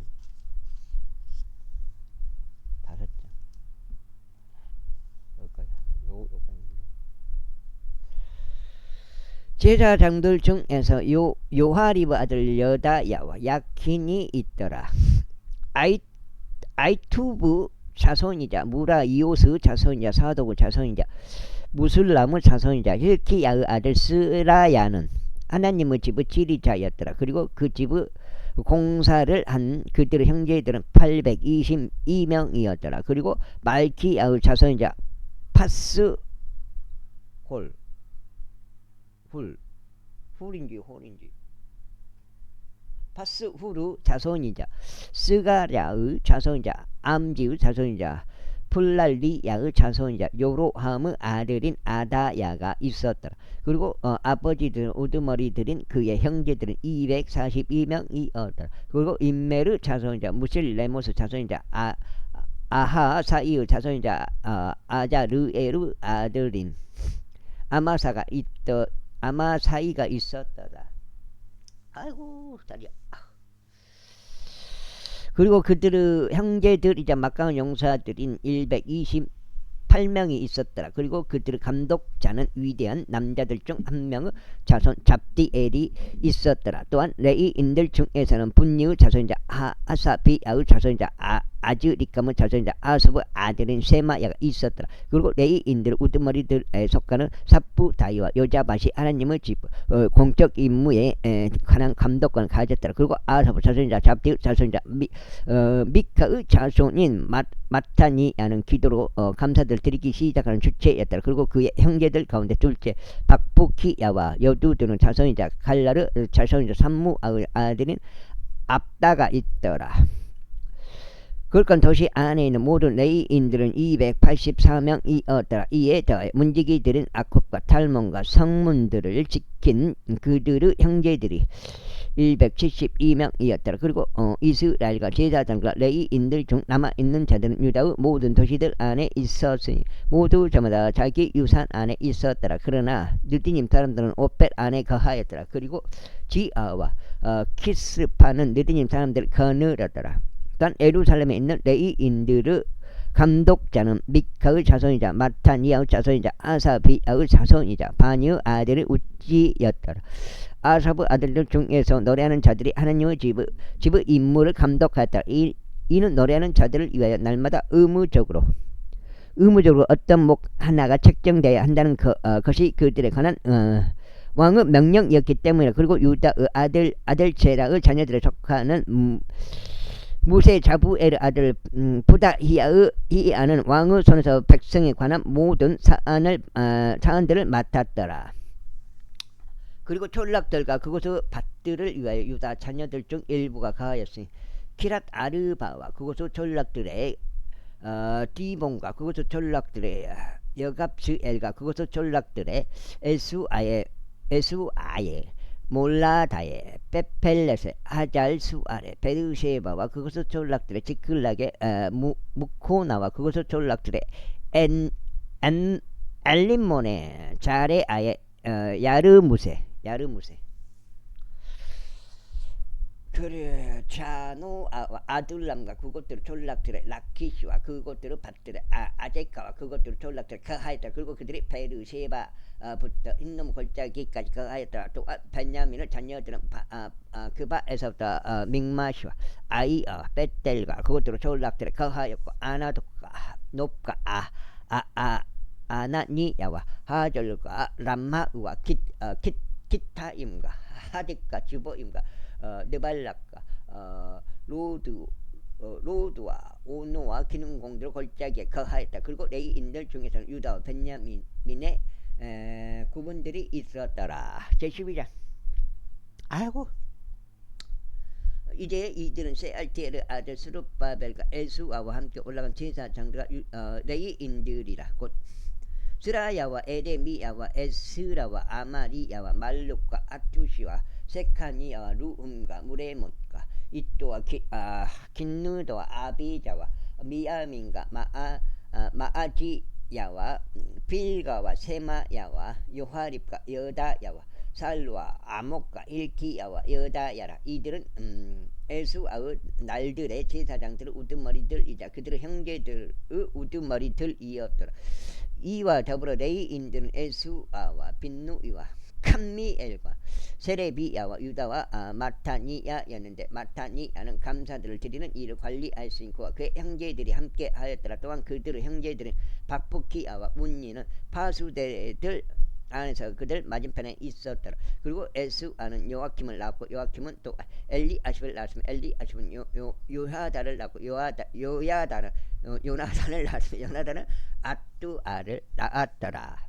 A: 제사장들 중에서 요하리브 아들 여다야와 야킨이 있더라. 아이투브 자손이자 무라이오스 자손이자 사독의 자손이자 무술람의 자손이자 힐키야의 아들 스라야는 하나님의 집의 지리자였더라. 그리고 그 집의 공사를 한 그들의 형제들은 822명이었더라. 그리고 말키야의 자손이자 파스후르 자손이자 스가랴의 자손이자 암지의 자손이자 플랄리야의 자손이자 요로함의 아들인 아다야가 있었더라. 그리고 아버지들은 우두머리들인 그의 형제들은 242명이었더라. 그리고 임메르 자손이자 무실레모스 자손이자 아하사이의 자손이자 아자르에르 아들인 아마사이가 있었더라. 아이고 다리야. 그리고 그들의 형제들이자 막강한 용사들인 128명이 있었더라. 그리고 그들의 감독자는 위대한 남자들 중 한 명의 자손 잡디엘이 있었더라. 또한 레위인들 중에서는 분니의 자손이자 아사비야의 자손이자 아즈리kam의 자손이자 아스의 아들인 세마야가 있었더라. 그리고 레위인들 우두머리들에 속하는 삽부다이와 여자밭이 하나님의 집 공적 임무에 관한 감독관을 가졌더라. 그리고 아사의 자손이자 잡디의 자손이자 미카의 자손인 마타니야는 기도로 감사들 드리기 시작하는 주체였더라. 그리고 그의 형제들 가운데 둘째 박부키야와 여두드는 자손이자 갈라르 자손이자 삼무아의 아들인 압다가 있더라. 그러니까 도시 안에 있는 모든 레위인들은 284명이었더라. 이에 더해 문지기들인 아콥과 탈몬과 성문들을 지킨 그들의 형제들이 172명이었더라. 그리고 이스라엘과 제사장과 레위인들 중 남아있는 자들은 유다의 모든 도시들 안에 있었으니 모두 저마다 자기 유산 안에 있었더라. 그러나 느디님 사람들은 오벳 안에 거하였더라. 그리고 지아와 키스파는 느디님 사람들을 거느렸더라. 또한 예루살렘에 있는 레위인들의 감독자는 미카의 자손이자 마타니아의 자손이자 아사비아의 자손이자 바니의 아들이 우찌였더라. 아삽의 아들들 중에서 노래하는 자들이 하나님의 집의 임무를 감독하였다. 이는 노래하는 자들을 위하여 날마다 의무적으로 어떤 목 하나가 책정되어야 한다는 것이 그들에 관한 왕의 명령이었기 때문이다. 그리고 유다의 아들 제라의 자녀들에 속하는 무세 자부엘의 아들 부다히아는 왕의 손에서 백성에 관한 모든 사안들을 맡았더라. 그리고 촌락들과 그곳의 밭들을 위하여 유다 자녀들 중 일부가 가하였으니 키랏 아르바와 그곳의 촌락들의 디본과 그곳의 촌락들의 여갑스엘과 그곳의 촌락들의 에수아에 몰라다에 베펠렛에 하잘수아레 베르쉐바와 그곳의 촌락들의 지클락의 무코나와 그곳의 촌락들의 엘림몬에 자레아에 야르무세 그래 자노아와 아둘람과 그곳들의 촌락들의 라키시와 그곳들의 밭들의 아제카와 그곳들의 촌락들의 거하였다. 그리고 그들이 베르쉐바부터 흰놈 골짜기까지 거하였다. 또 베냐민의 자녀들은 그 바에서부터 믹마시와 아이와 벳델과 그곳들의 촌락들의 거하였고 아나독과 높과 아나니야와 하절과 람마우와 기타임과 하딕과 주보임과 느발락과 로드와 오노와 기능공들 골짜기에 거하였다. 그리고 레이인들 중에서는 유다와 벤야민의 구분들이 있었더라. 제12장. 아이고, 이제 이들은 세알티엘의 아들 스룹바벨과 에수아와 함께 올라간 제사장들과 레이인들이라. 곧 스라야와 에레미야와 에스라와 아마리야와 말룩과 아투시와 세카니아와 루움과 무레몬과 이또와 긴누도와 아비자와 미야민과 마아지야와 빌가와 세마야와 요하립과 여다야와 살루와 아목과 일키야와 여다야라. 이들은 에수아의 날들의 제사장들의 우두머리들이자 그들의 형제들의 우두머리들이었더라. 이와 더불어 레이인들은 에수아와 빈누이와 칸미엘과 세레비야와 유다와 마타니야였는데 마타니야는 감사들을 드리는 일을 관리할 수 있고 그의 형제들이 함께 하였더라. 또한 그들의 형제들은 박부키야와 문니는 파수대들 안에서 그들 맞은편에 있었더라. 그리고 에수아는 요아킴을 낳았고 요아킴은 또 엘리아십을 낳았으며 엘리아십은 요야다를 낳고 요나단을 낳았으며 요나단은 아뚜아를 낳았더라.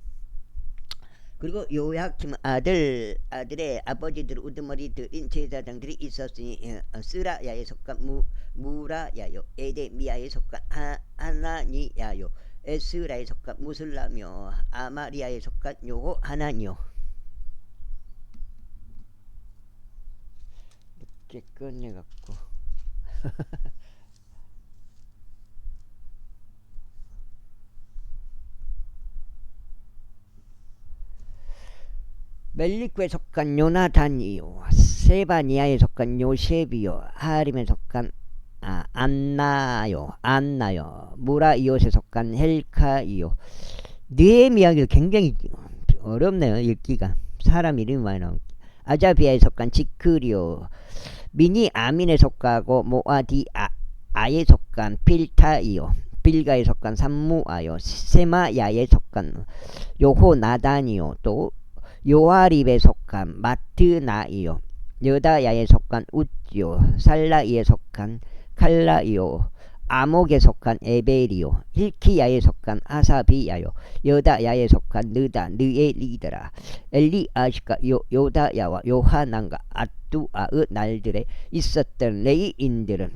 A: 그리고 요야킴 아들의 아버지들 우두머리들인 제사장들이 있었으니 스라야에 속한 무라야요, 에데미야에 속한 하나니야요, 에스라에 속한 무슬라며 아마리아에 속한 요호 하나니요. 늦게 끝내갖고 멜리쿠에 속한 요나단이요, 세바니아에 속한 요셉이요, 하림에 속한 안나요, 무라이옷에 속한 헬카이요. 느헤미야가 굉장히 어렵네요. 읽기가. 사람 이름이 많이 나오고. 아자비아에 속한 지크리요, 미니 아민에 속하고 모아디아에 속한 필타이요, 빌가에 속한 삼무아요, 세마야에 속한 요호나단이요, 또 요아립에 속한 마트나이요, 여다야에 속한 우지요, 살라이에 속한 칼라이요, 아목에 속한 에벨이요, 힐키야에 속한 아사비야요, 여다야에 속한 느에리더라. 엘리아시가 요다야와 요하난과 아뚜아의 날들에 있었던 레이인들은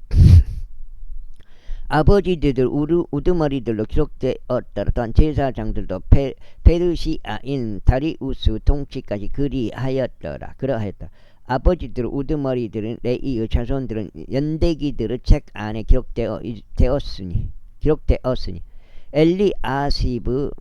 A: 아버지들 우두머리들로 기록되었더라. 또한 제사장들도 페르시아인 다리우스 통치까지 그러하였더라. 아버지들 우두머리들은 레이의 자손들은 연대기들의 책 안에 기록되었으니 엘리아시브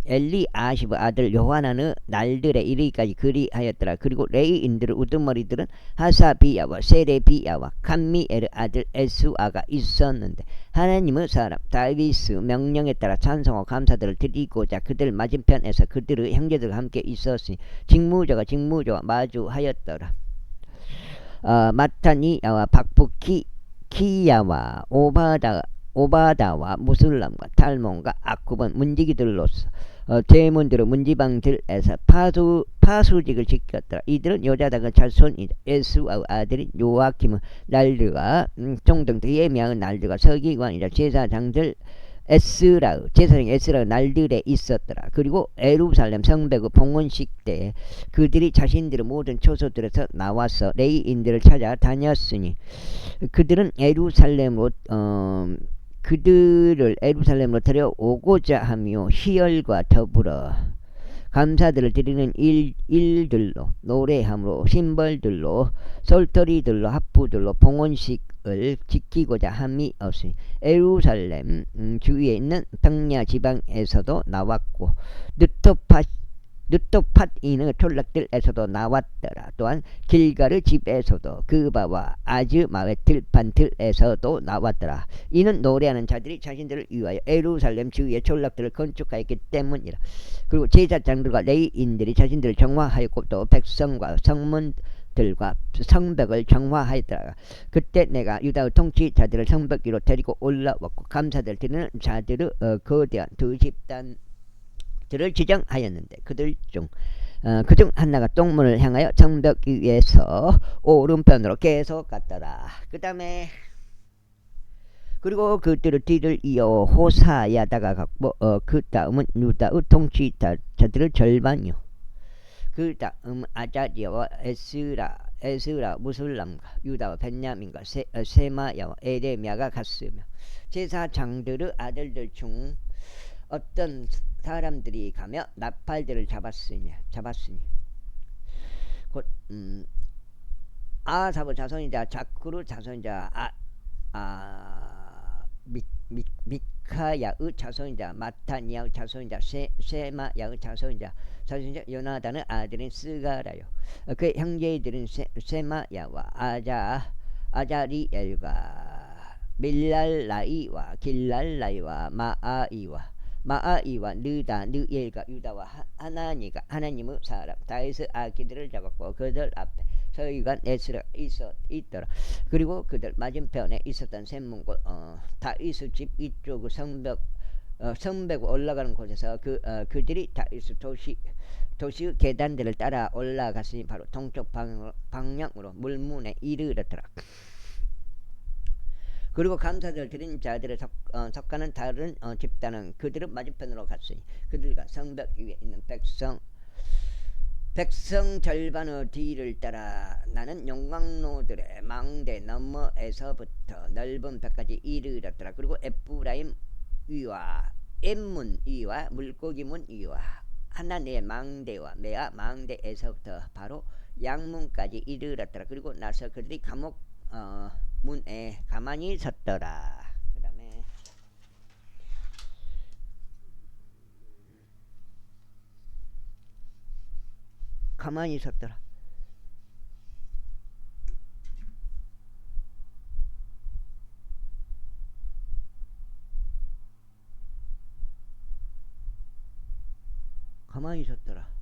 A: 엘리아시브 아들 요하나는 날들에 이르기까지 그리하였더라. 그리고 레이인들 우두머리들은 하사비야와 세레비야와 감미엘 아들 에스아가 있었는데 하나님의 사람 다윗의 명령에 따라 찬송과 감사들을 드리고자 그들 맞은편에서 그들의 형제들과 함께 있었으니 직무자가 직무자와 마주하였더라. 마타니야와 박부키야와 오바다와 무술람과 탈몬과 아쿠본 문지기들로서 제문들은 문지방들에서 파수직을 지켰더라. 이들은 요자다가 자손이다. 에스의 아들인 요아킴은 날드가 총등 예미양은 날드가 서기관이라 제사장들 제사장 에스라의 날들에 있었더라. 그리고 에루살렘 성벽의 봉헌식 때 그들이 자신들의 모든 초소들에서 나와서 레이인들을 찾아 다녔으니 그들을 에루살렘으로 데려오고자 하며 희열과 더불어 감사들을 드리는 일들로 노래함으로 심벌들로 솔터리들로 합부들로 봉헌식을 지키고자 함이 없으니 에루살렘 주위에 있는 평야 지방에서도 나왔고 느토팟인의 촌락들에서도 나왔더라. 또한 길가르 집에서도 그바와 아즈마의 들판들에서도 나왔더라. 이는 노래하는 자들이 자신들을 위하여 에루살렘 주위의 촌락들을 건축하였기 때문이라. 그리고 제사장들과 레위인들이 자신들을 정화하였고 또 백성과 성문들과 성벽을 정화하였더라. 그때 내가 유다의 통치자들을 성벽 위로 데리고 올라왔고 감사들 드리는 자들의 거대한 두 집단 들을 지정하였는데 그들 중 그중 하나가 똥문을 향하여 성벽 위에서 오른편으로 계속 갔더라. 그 다음에 그리고 그들의 뒤를 이어 호사야다가 갔고 그 다음은 유다의 통치자들의 절반이요. 그 다음 아자리아와 에스라 무술람과 유다와 벤야민과 세마야와 에레미야가 갔으며 제사장들의 아들들 중 어떤 사람들이 가며 나팔들을 잡았으니 곧 아사브 자손이자 자쿠르 자손이자 미카야의 자손이자 마타니아의 자손이자 세마야의 자손이자 요나단의 아들인 스가라요. 그 형제들은 세마야와 아자리엘과 밀랄라이와 길랄라이와 마아이와 느엘과 유다와 하나니가 하나님의 사람 다윗의 아기들을 잡았고 그들 앞에 서기관 에스라가 있더라. 그리고 그들 맞은편에 있었던 샘문곳 다윗의 집 이쪽의 성벽 올라가는 곳에서 그들이 다윗의 도시의 계단들을 따라 올라갔으니 바로 동쪽 방향으로 물문에 이르렀더라. 그리고 감사들 드린 자들의 석가는 다른 집단은 그들은 맞은편으로 갔으니 그들과 성벽 위에 있는 백성 절반의 뒤를 따라 나는 용광로들의 망대 너머에서부터 넓은 벽까지 이르렀더라. 그리고 에프라임 위와 엠문 위와 물고기문 위와 하나님의 망대와 메아 망대에서부터 바로 양문까지 이르렀더라. 그리고 나서 그들이 감옥 문에 가만히 섰더라. 그 다음에 가만히 섰더라. 가만히 섰더라.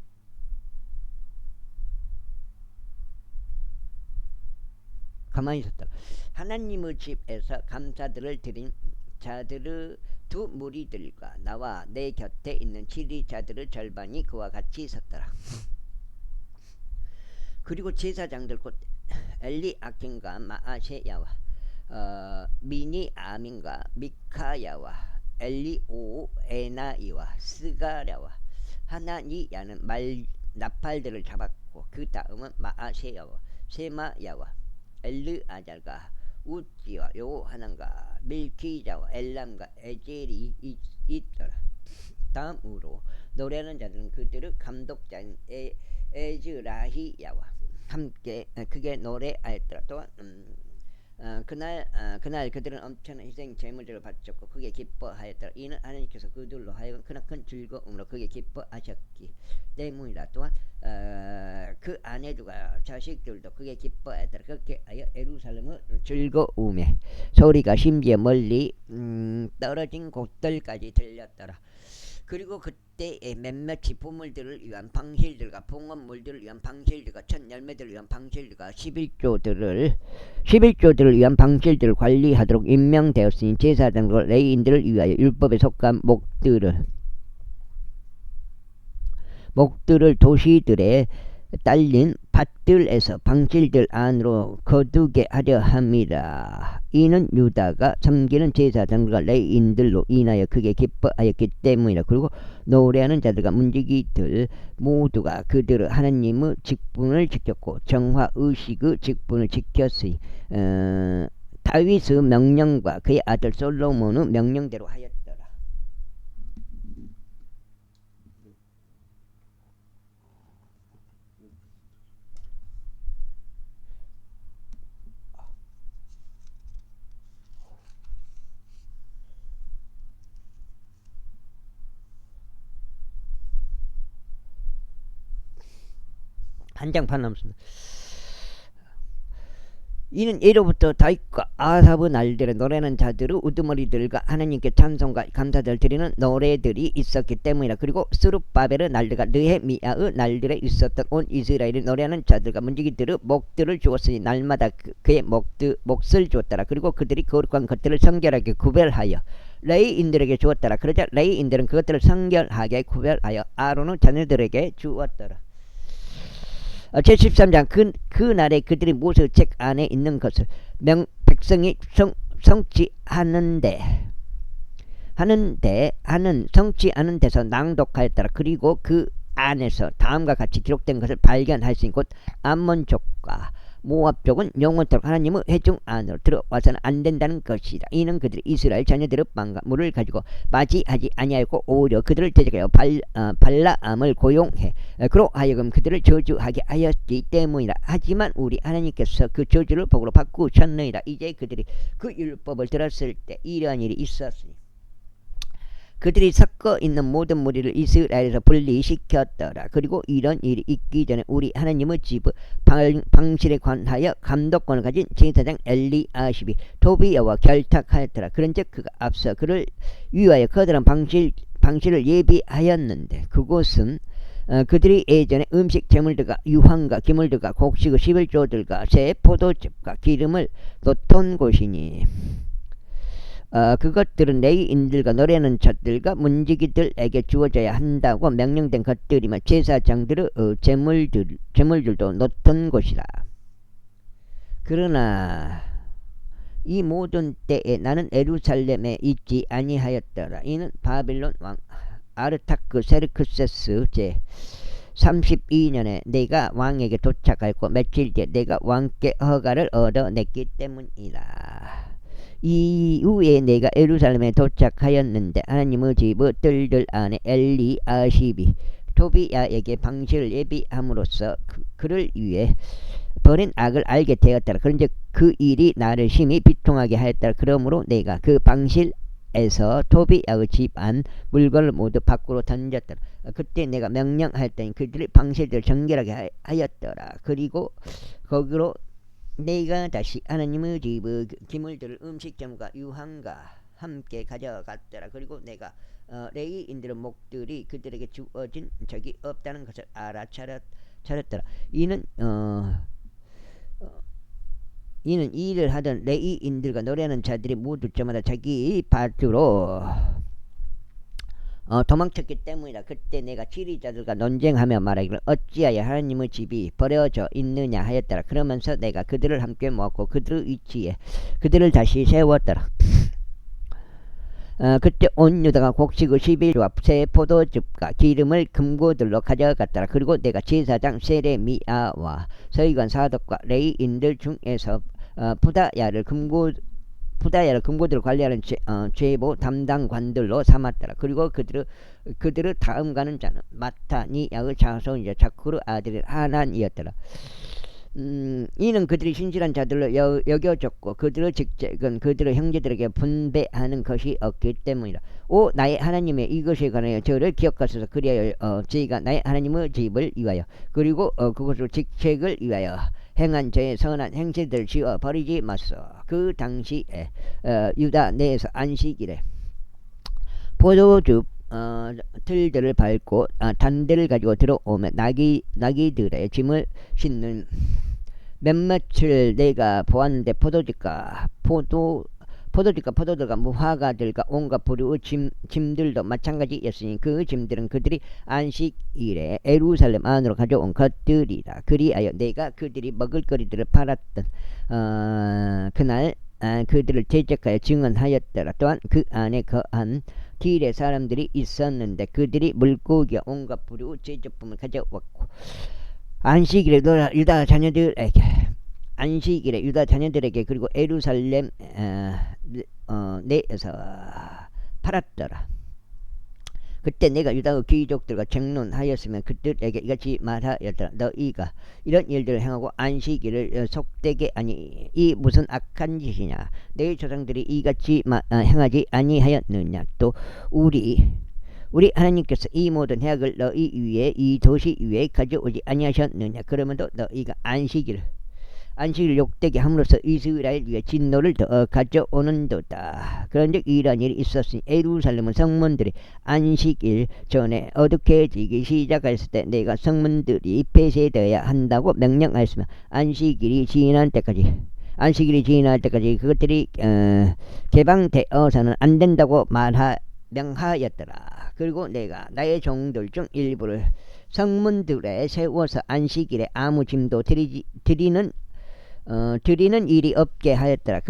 A: 가만히 섰더라. 하나님의 집에서 감사들을 드린 자들의 두 무리들과 나와 내 곁에 있는 지리자들의 절반이 그와 같이 섰더라. 그리고 제사장들 곧 엘리아킴과 마아세야와 미니아민과 미카야와 엘리오에나이와 스가랴와 하나니야는 나팔들을 잡았고 그 다음은 마아세야와 세마야와 엘르아잘과 우찌와 요하난과 밀키자와 엘람과 에젤이 있더라. 다음으로 노래하는 자들은 그들의 감독자인 에즈라히야와 함께 크게 노래하였더라. 또한 그날 그들은 엄청난 희생 제물들을 바쳤고 크게 기뻐하였더라. 이는 하나님께서 그들로 하여금 크나큰 즐거움으로 크게 기뻐하셨기 때문이라. 또한 그 아내들과 자식들도 크게 기뻐하였더라. 그렇게 하여 예루살렘의 즐거움에 소리가 심지어 멀리 떨어진 곳들까지 들렸더라. 그리고 그때에 몇몇이 보물들을 위한 방실들과 봉헌물들을 위한 방실들과 첫 열매들을 위한 방실들과 11조들을 위한 방실들을 관리하도록 임명되었으니 제사장과 레위인들을 위하여 율법에 속한 목들을 도시들에 딸린 밭들에서 방실들 안으로 거두게 하려 함이라. 이는 유다가 섬기는 제사장과 레위인들로 인하여 크게 기뻐하였기 때문이라. 그리고 노래하는 자들과 문지기들 모두가 그들의 하나님의 직분을 지켰고 정화 의식의 직분을 지켰으니 다윗의 명령과 그의 아들 솔로몬의 명령대로 하였더라. 한장판 남습니다. 이는 예로부터 다윗과 아삽의 날들에 노래하는 자들의 우두머리들과 하나님께 찬송과 감사를 드리는 노래들이 있었기 때문이라. 그리고 스룹바벨의 날들과 느헤미야의 날들에 있었던 온 이스라엘이 노래하는 자들과 문지기들의 목들을 주었으니 날마다 그의 몫을 주었더라. 그리고 그들이 거룩한 것들을 성결하게 구별하여 레위인들에게 주었더라. 그러자 레위인들은 그것들을 성결하게 구별하여 아론의 자녀들에게 주었더라. 제13장 그 날에 그들이 모세 책 안에 있는 것을 백성이 성취하는 데서 낭독하였더라. 그리고 그 안에서 다음과 같이 기록된 것을 발견하였으니 곧 암몬족과 모압족은 영원토록 하나님의 회중 안으로 들어와서는 안 된다는 것이다. 이는 그들이 이스라엘 자녀들의 빵과 물을 가지고 맞이하지 아니하였고 오히려 그들을 대적하여 발라암을 고용해 그로 하여금 그들을 저주하게 하였기 때문이라. 하지만 우리 하나님께서 그 저주를 복으로 바꾸셨느니라. 이제 그들이 그 율법을 들었을 때 이러한 일이 있었으니 그들이 섞어 있는 모든 무리를 이스라엘에서 분리시켰더라. 그리고 이런 일이 있기 전에 우리 하나님의 집의 방실에 관하여 감독권을 가진 제사장 엘리아십이 토비야와 결탁하였더라. 그런즉 그가 앞서 그를 위하여 커다란 방실을 예비하였는데 그곳은 그들이 예전에 음식 재물들과 유황과 기물들과 곡식의 11조들과 새 포도즙과 기름을 놓던 곳이니 그것들은 레위인들과 노래하는 자들과 문지기들에게 주어져야 한다고 명령된 것들이며 제사장들의 재물들도 놓던 곳이라. 그러나 이 모든 때에 나는 예루살렘에 있지 아니하였더라. 이는 바빌론 왕 아르타크 세르크세스 제 32년에 내가 왕에게 도착하였고 며칠 뒤에 내가 왕께 허가를 얻어냈기 때문이라. 이후에 내가 예루살렘에 도착하였는데 하나님의 집의 뜰들 안에 엘리아십이 토비야에게 방실을 예비함으로써 그를 위해 벌인 악을 알게 되었더라. 그런즉 그 일이 나를 심히 비통하게 하였더라. 그러므로 내가 그 방실에서 토비야의 집 안 물건을 모두 밖으로 던졌더라. 그때 내가 명령하였더니 그들이 방실들을 정결하게 하였더라. 그리고 거기로 내가 다시 하나님의 집의 기물들을 음식점과 유황과 함께 가져갔더라. 그리고 내가 레위인들의 목들이 그들에게 주어진 적이 없다는 것을 알아차렸더라. 이는 이 일을 하던 레위인들과 노래하는 자들이 모두 저마다 자기 밭으로 도망쳤기 때문이라. 그때 내가 지리자들과 논쟁하며 말하기를 어찌하여 하나님의 집이 버려져 있느냐 하였더라. 그러면서 내가 그들을 함께 모았고 그들의 위치에 그들을 다시 세웠더라. 그때 온 유다가 곡식의 11조와 새 포도즙과 기름을 금고들로 가져갔더라. 그리고 내가 제사장 세레미야와 서기관 사독과 레위인들 중에서 부다야를 금고들을 관리하는 죄보 담당관들로 삼았더라. 그리고 그들의 다음 가는 자는 마타니야의 자손이자 자쿠르 아들인 하난이었더라. 이는 그들이 신실한 자들로 여겨졌고 그들의 직책은 그들의 형제들에게 분배하는 것이 없기 때문이라. 오 나의 하나님의 이것에 관하여 저를 기억하소서. 그리하여 저희가 나의 하나님의 집을 위하여 그리고 그것으로 직책을 위하여 행한 저의 선한 행실들을 지워 버리지 마소서. 그 당시에 유다 내에서 안식일에 포도즙 틀들을 밟고 단들을 가지고 들어오면 나귀들의 짐을 싣는 몇몇을 내가 보았는데 포도즙과 포도들과 무화과들과 온갖 부류의 짐들도 마찬가지였으니 그 짐들은 그들이 안식일에 예루살렘 안으로 가져온 것들이라. 그리하여 내가 그들이 먹을거리들을 팔았던 그날 그들을 대적하여 증언하였더라. 또한 그 안에 거한 딜의 사람들이 있었는데 그들이 물고기와 온갖 부류 제조품을 가져왔고 안식일에 유다 자녀들에게 그리고 예루살렘 내에서 팔았더라. 그때 내가 유다의 귀족들과 쟁론하였으면 그들에게 이같이 말하였더라. 너희가 이런 일들을 행하고 안식일을 속되게 하니 이 무슨 악한 짓이냐. 너희 조상들이 이같이 행하지 아니하였느냐. 또 우리 하나님께서 이 모든 해악을 너희 위에 이 도시 위에 가져오지 아니하셨느냐. 그러면도 너희가 안식일을 욕되게 함으로써 이스라엘 위에 진노를 더 가져오는도다. 그런즉 이러한 일이 있었으니 예루살렘은 성문들이 안식일 전에 어둑해지기 시작했을 때 내가 성문들이 폐쇄되어야 한다고 명령하였으며 안식일이 지날 때까지 그것들이 개방되어서는 안 된다고 명하였더라. 그리고 내가 나의 종들 중 일부를 성문들에 세워서 안식일에 아무 짐도 드리는 일이 없게 하였더라.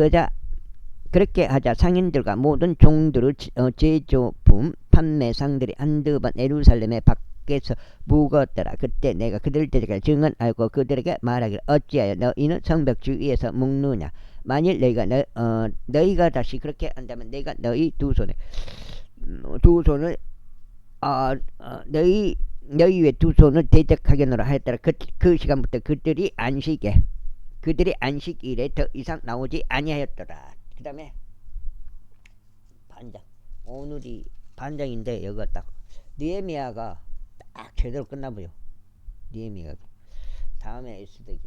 A: 그렇게 하자 상인들과 모든 종들의 제조품 판매상들이 한두 번 예루살렘의 밖에서 묵었더라. 그때 내가 그들 대적에 증언하고 그들에게 말하기를 어찌하여 너희는 성벽주위에서 묵느냐. 만일 너희가 다시 그렇게 한다면 내가 너희 두 손을 너희 위에 두 손을 대적하겠노라 하였더라. 그 시간부터 그들이 안식일에 더 이상 나오지 아니하였더라. 그 다음에 반장. 오늘이 반장인데 여기가 딱 느헤미야가 딱 제대로 끝나보여. 느헤미야가 다음에 에스더기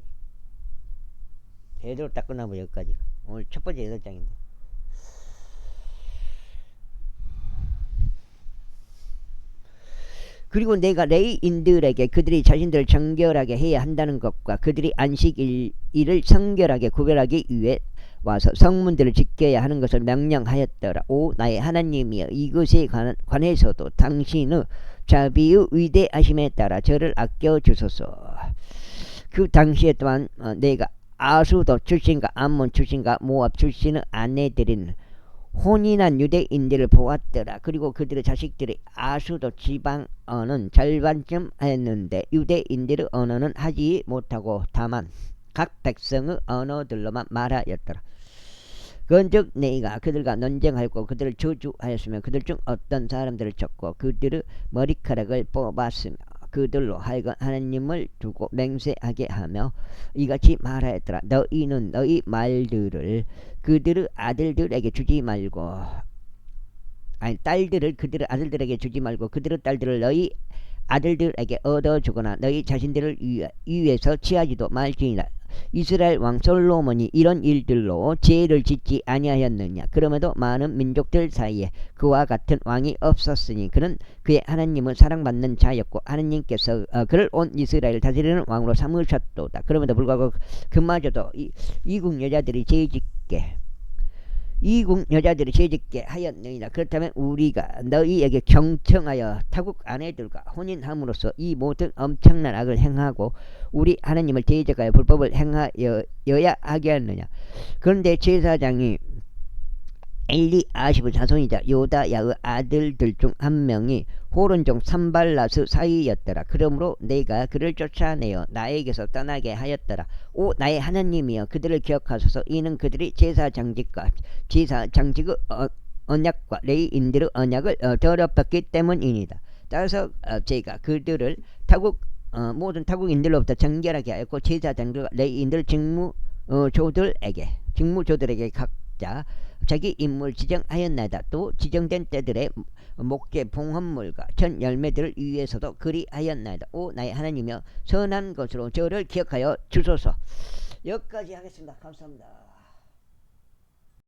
A: 제대로 딱 끝나보여. 여기까지가 오늘 첫 번째 8장인데 그리고 내가 레위인들에게 그들이 자신들을 정결하게 해야 한다는 것과 그들이 안식일을 성결하게 구별하기 위해 와서 성문들을 지켜야 하는 것을 명령하였더라. 오 나의 하나님이여 이것에 관해서도 당신의 자비의 위대하심에 따라 저를 아껴주소서. 그 당시에 또한 내가 아수도 출신과 암몬 출신과 모압 출신의 아내들인 혼인한 유대인들을 보았더라. 그리고 그들의 자식들이 아수도 지방 언어는 절반쯤 했는데 유대인들의 언어는 하지 못하고 다만 각 백성의 언어들로만 말하였더라. 그런즉 내가 그들과 논쟁하였고 그들을 저주하였으며 그들 중 어떤 사람들을 쳤고 그들의 머리카락을 뽑았으며 그들로 하여금 하나님을 두고 맹세하게 하며 이같이 말하였더라. 너희는 너희 말들을 그들의 아들들에게 주지 말고 딸들을 그들의 아들들에게 주지 말고 그들의 딸들을 너희 아들들에게 얻어주거나 너희 자신들을 위해서 취하지도 말지니라. 이스라엘 왕 솔로몬이 이런 일들로 죄를 짓지 아니하였느냐. 그럼에도 많은 민족들 사이에 그와 같은 왕이 없었으니 그는 그의 하나님은 사랑받는 자였고 하나님께서 그를 온 이스라엘을 다스리는 왕으로 삼으셨도다. 그럼에도 불구하고 그마저도 이국 여자들이 죄짓게 하였느니라. 그렇다면 우리가 너희에게 경청하여 타국 아내들과 혼인함으로써 이 모든 엄청난 악을 행하고 우리 하나님을 대적하여 불법을 행하여야 하겠느냐. 그런데 제사장이 엘리아십의 자손이자 요다야의 아들들 중 한 명이 호론종 산발라스 사이였더라. 그러므로 내가 그를 쫓아내어 나에게서 떠나게 하였더라. 오 나의 하나님이여 그들을 기억하소서. 이는 그들이 제사 장직의 언약과 레위인들의 언약을 더럽혔기 때문이니이다. 따라서 제가 그들을 타국 모든 타국인들로부터 정결하게 하였고 제사장들과 레위인들 직무조들에게 각자 자기 인물 지정하였나이다. 또 지정된 때들의 목계 봉헌물과 전 열매들을 위해서도 그리하였나이다. 오 나의 하나님이여 선한 것으로 저를 기억하여 주소서. 여기까지 하겠습니다. 감사합니다.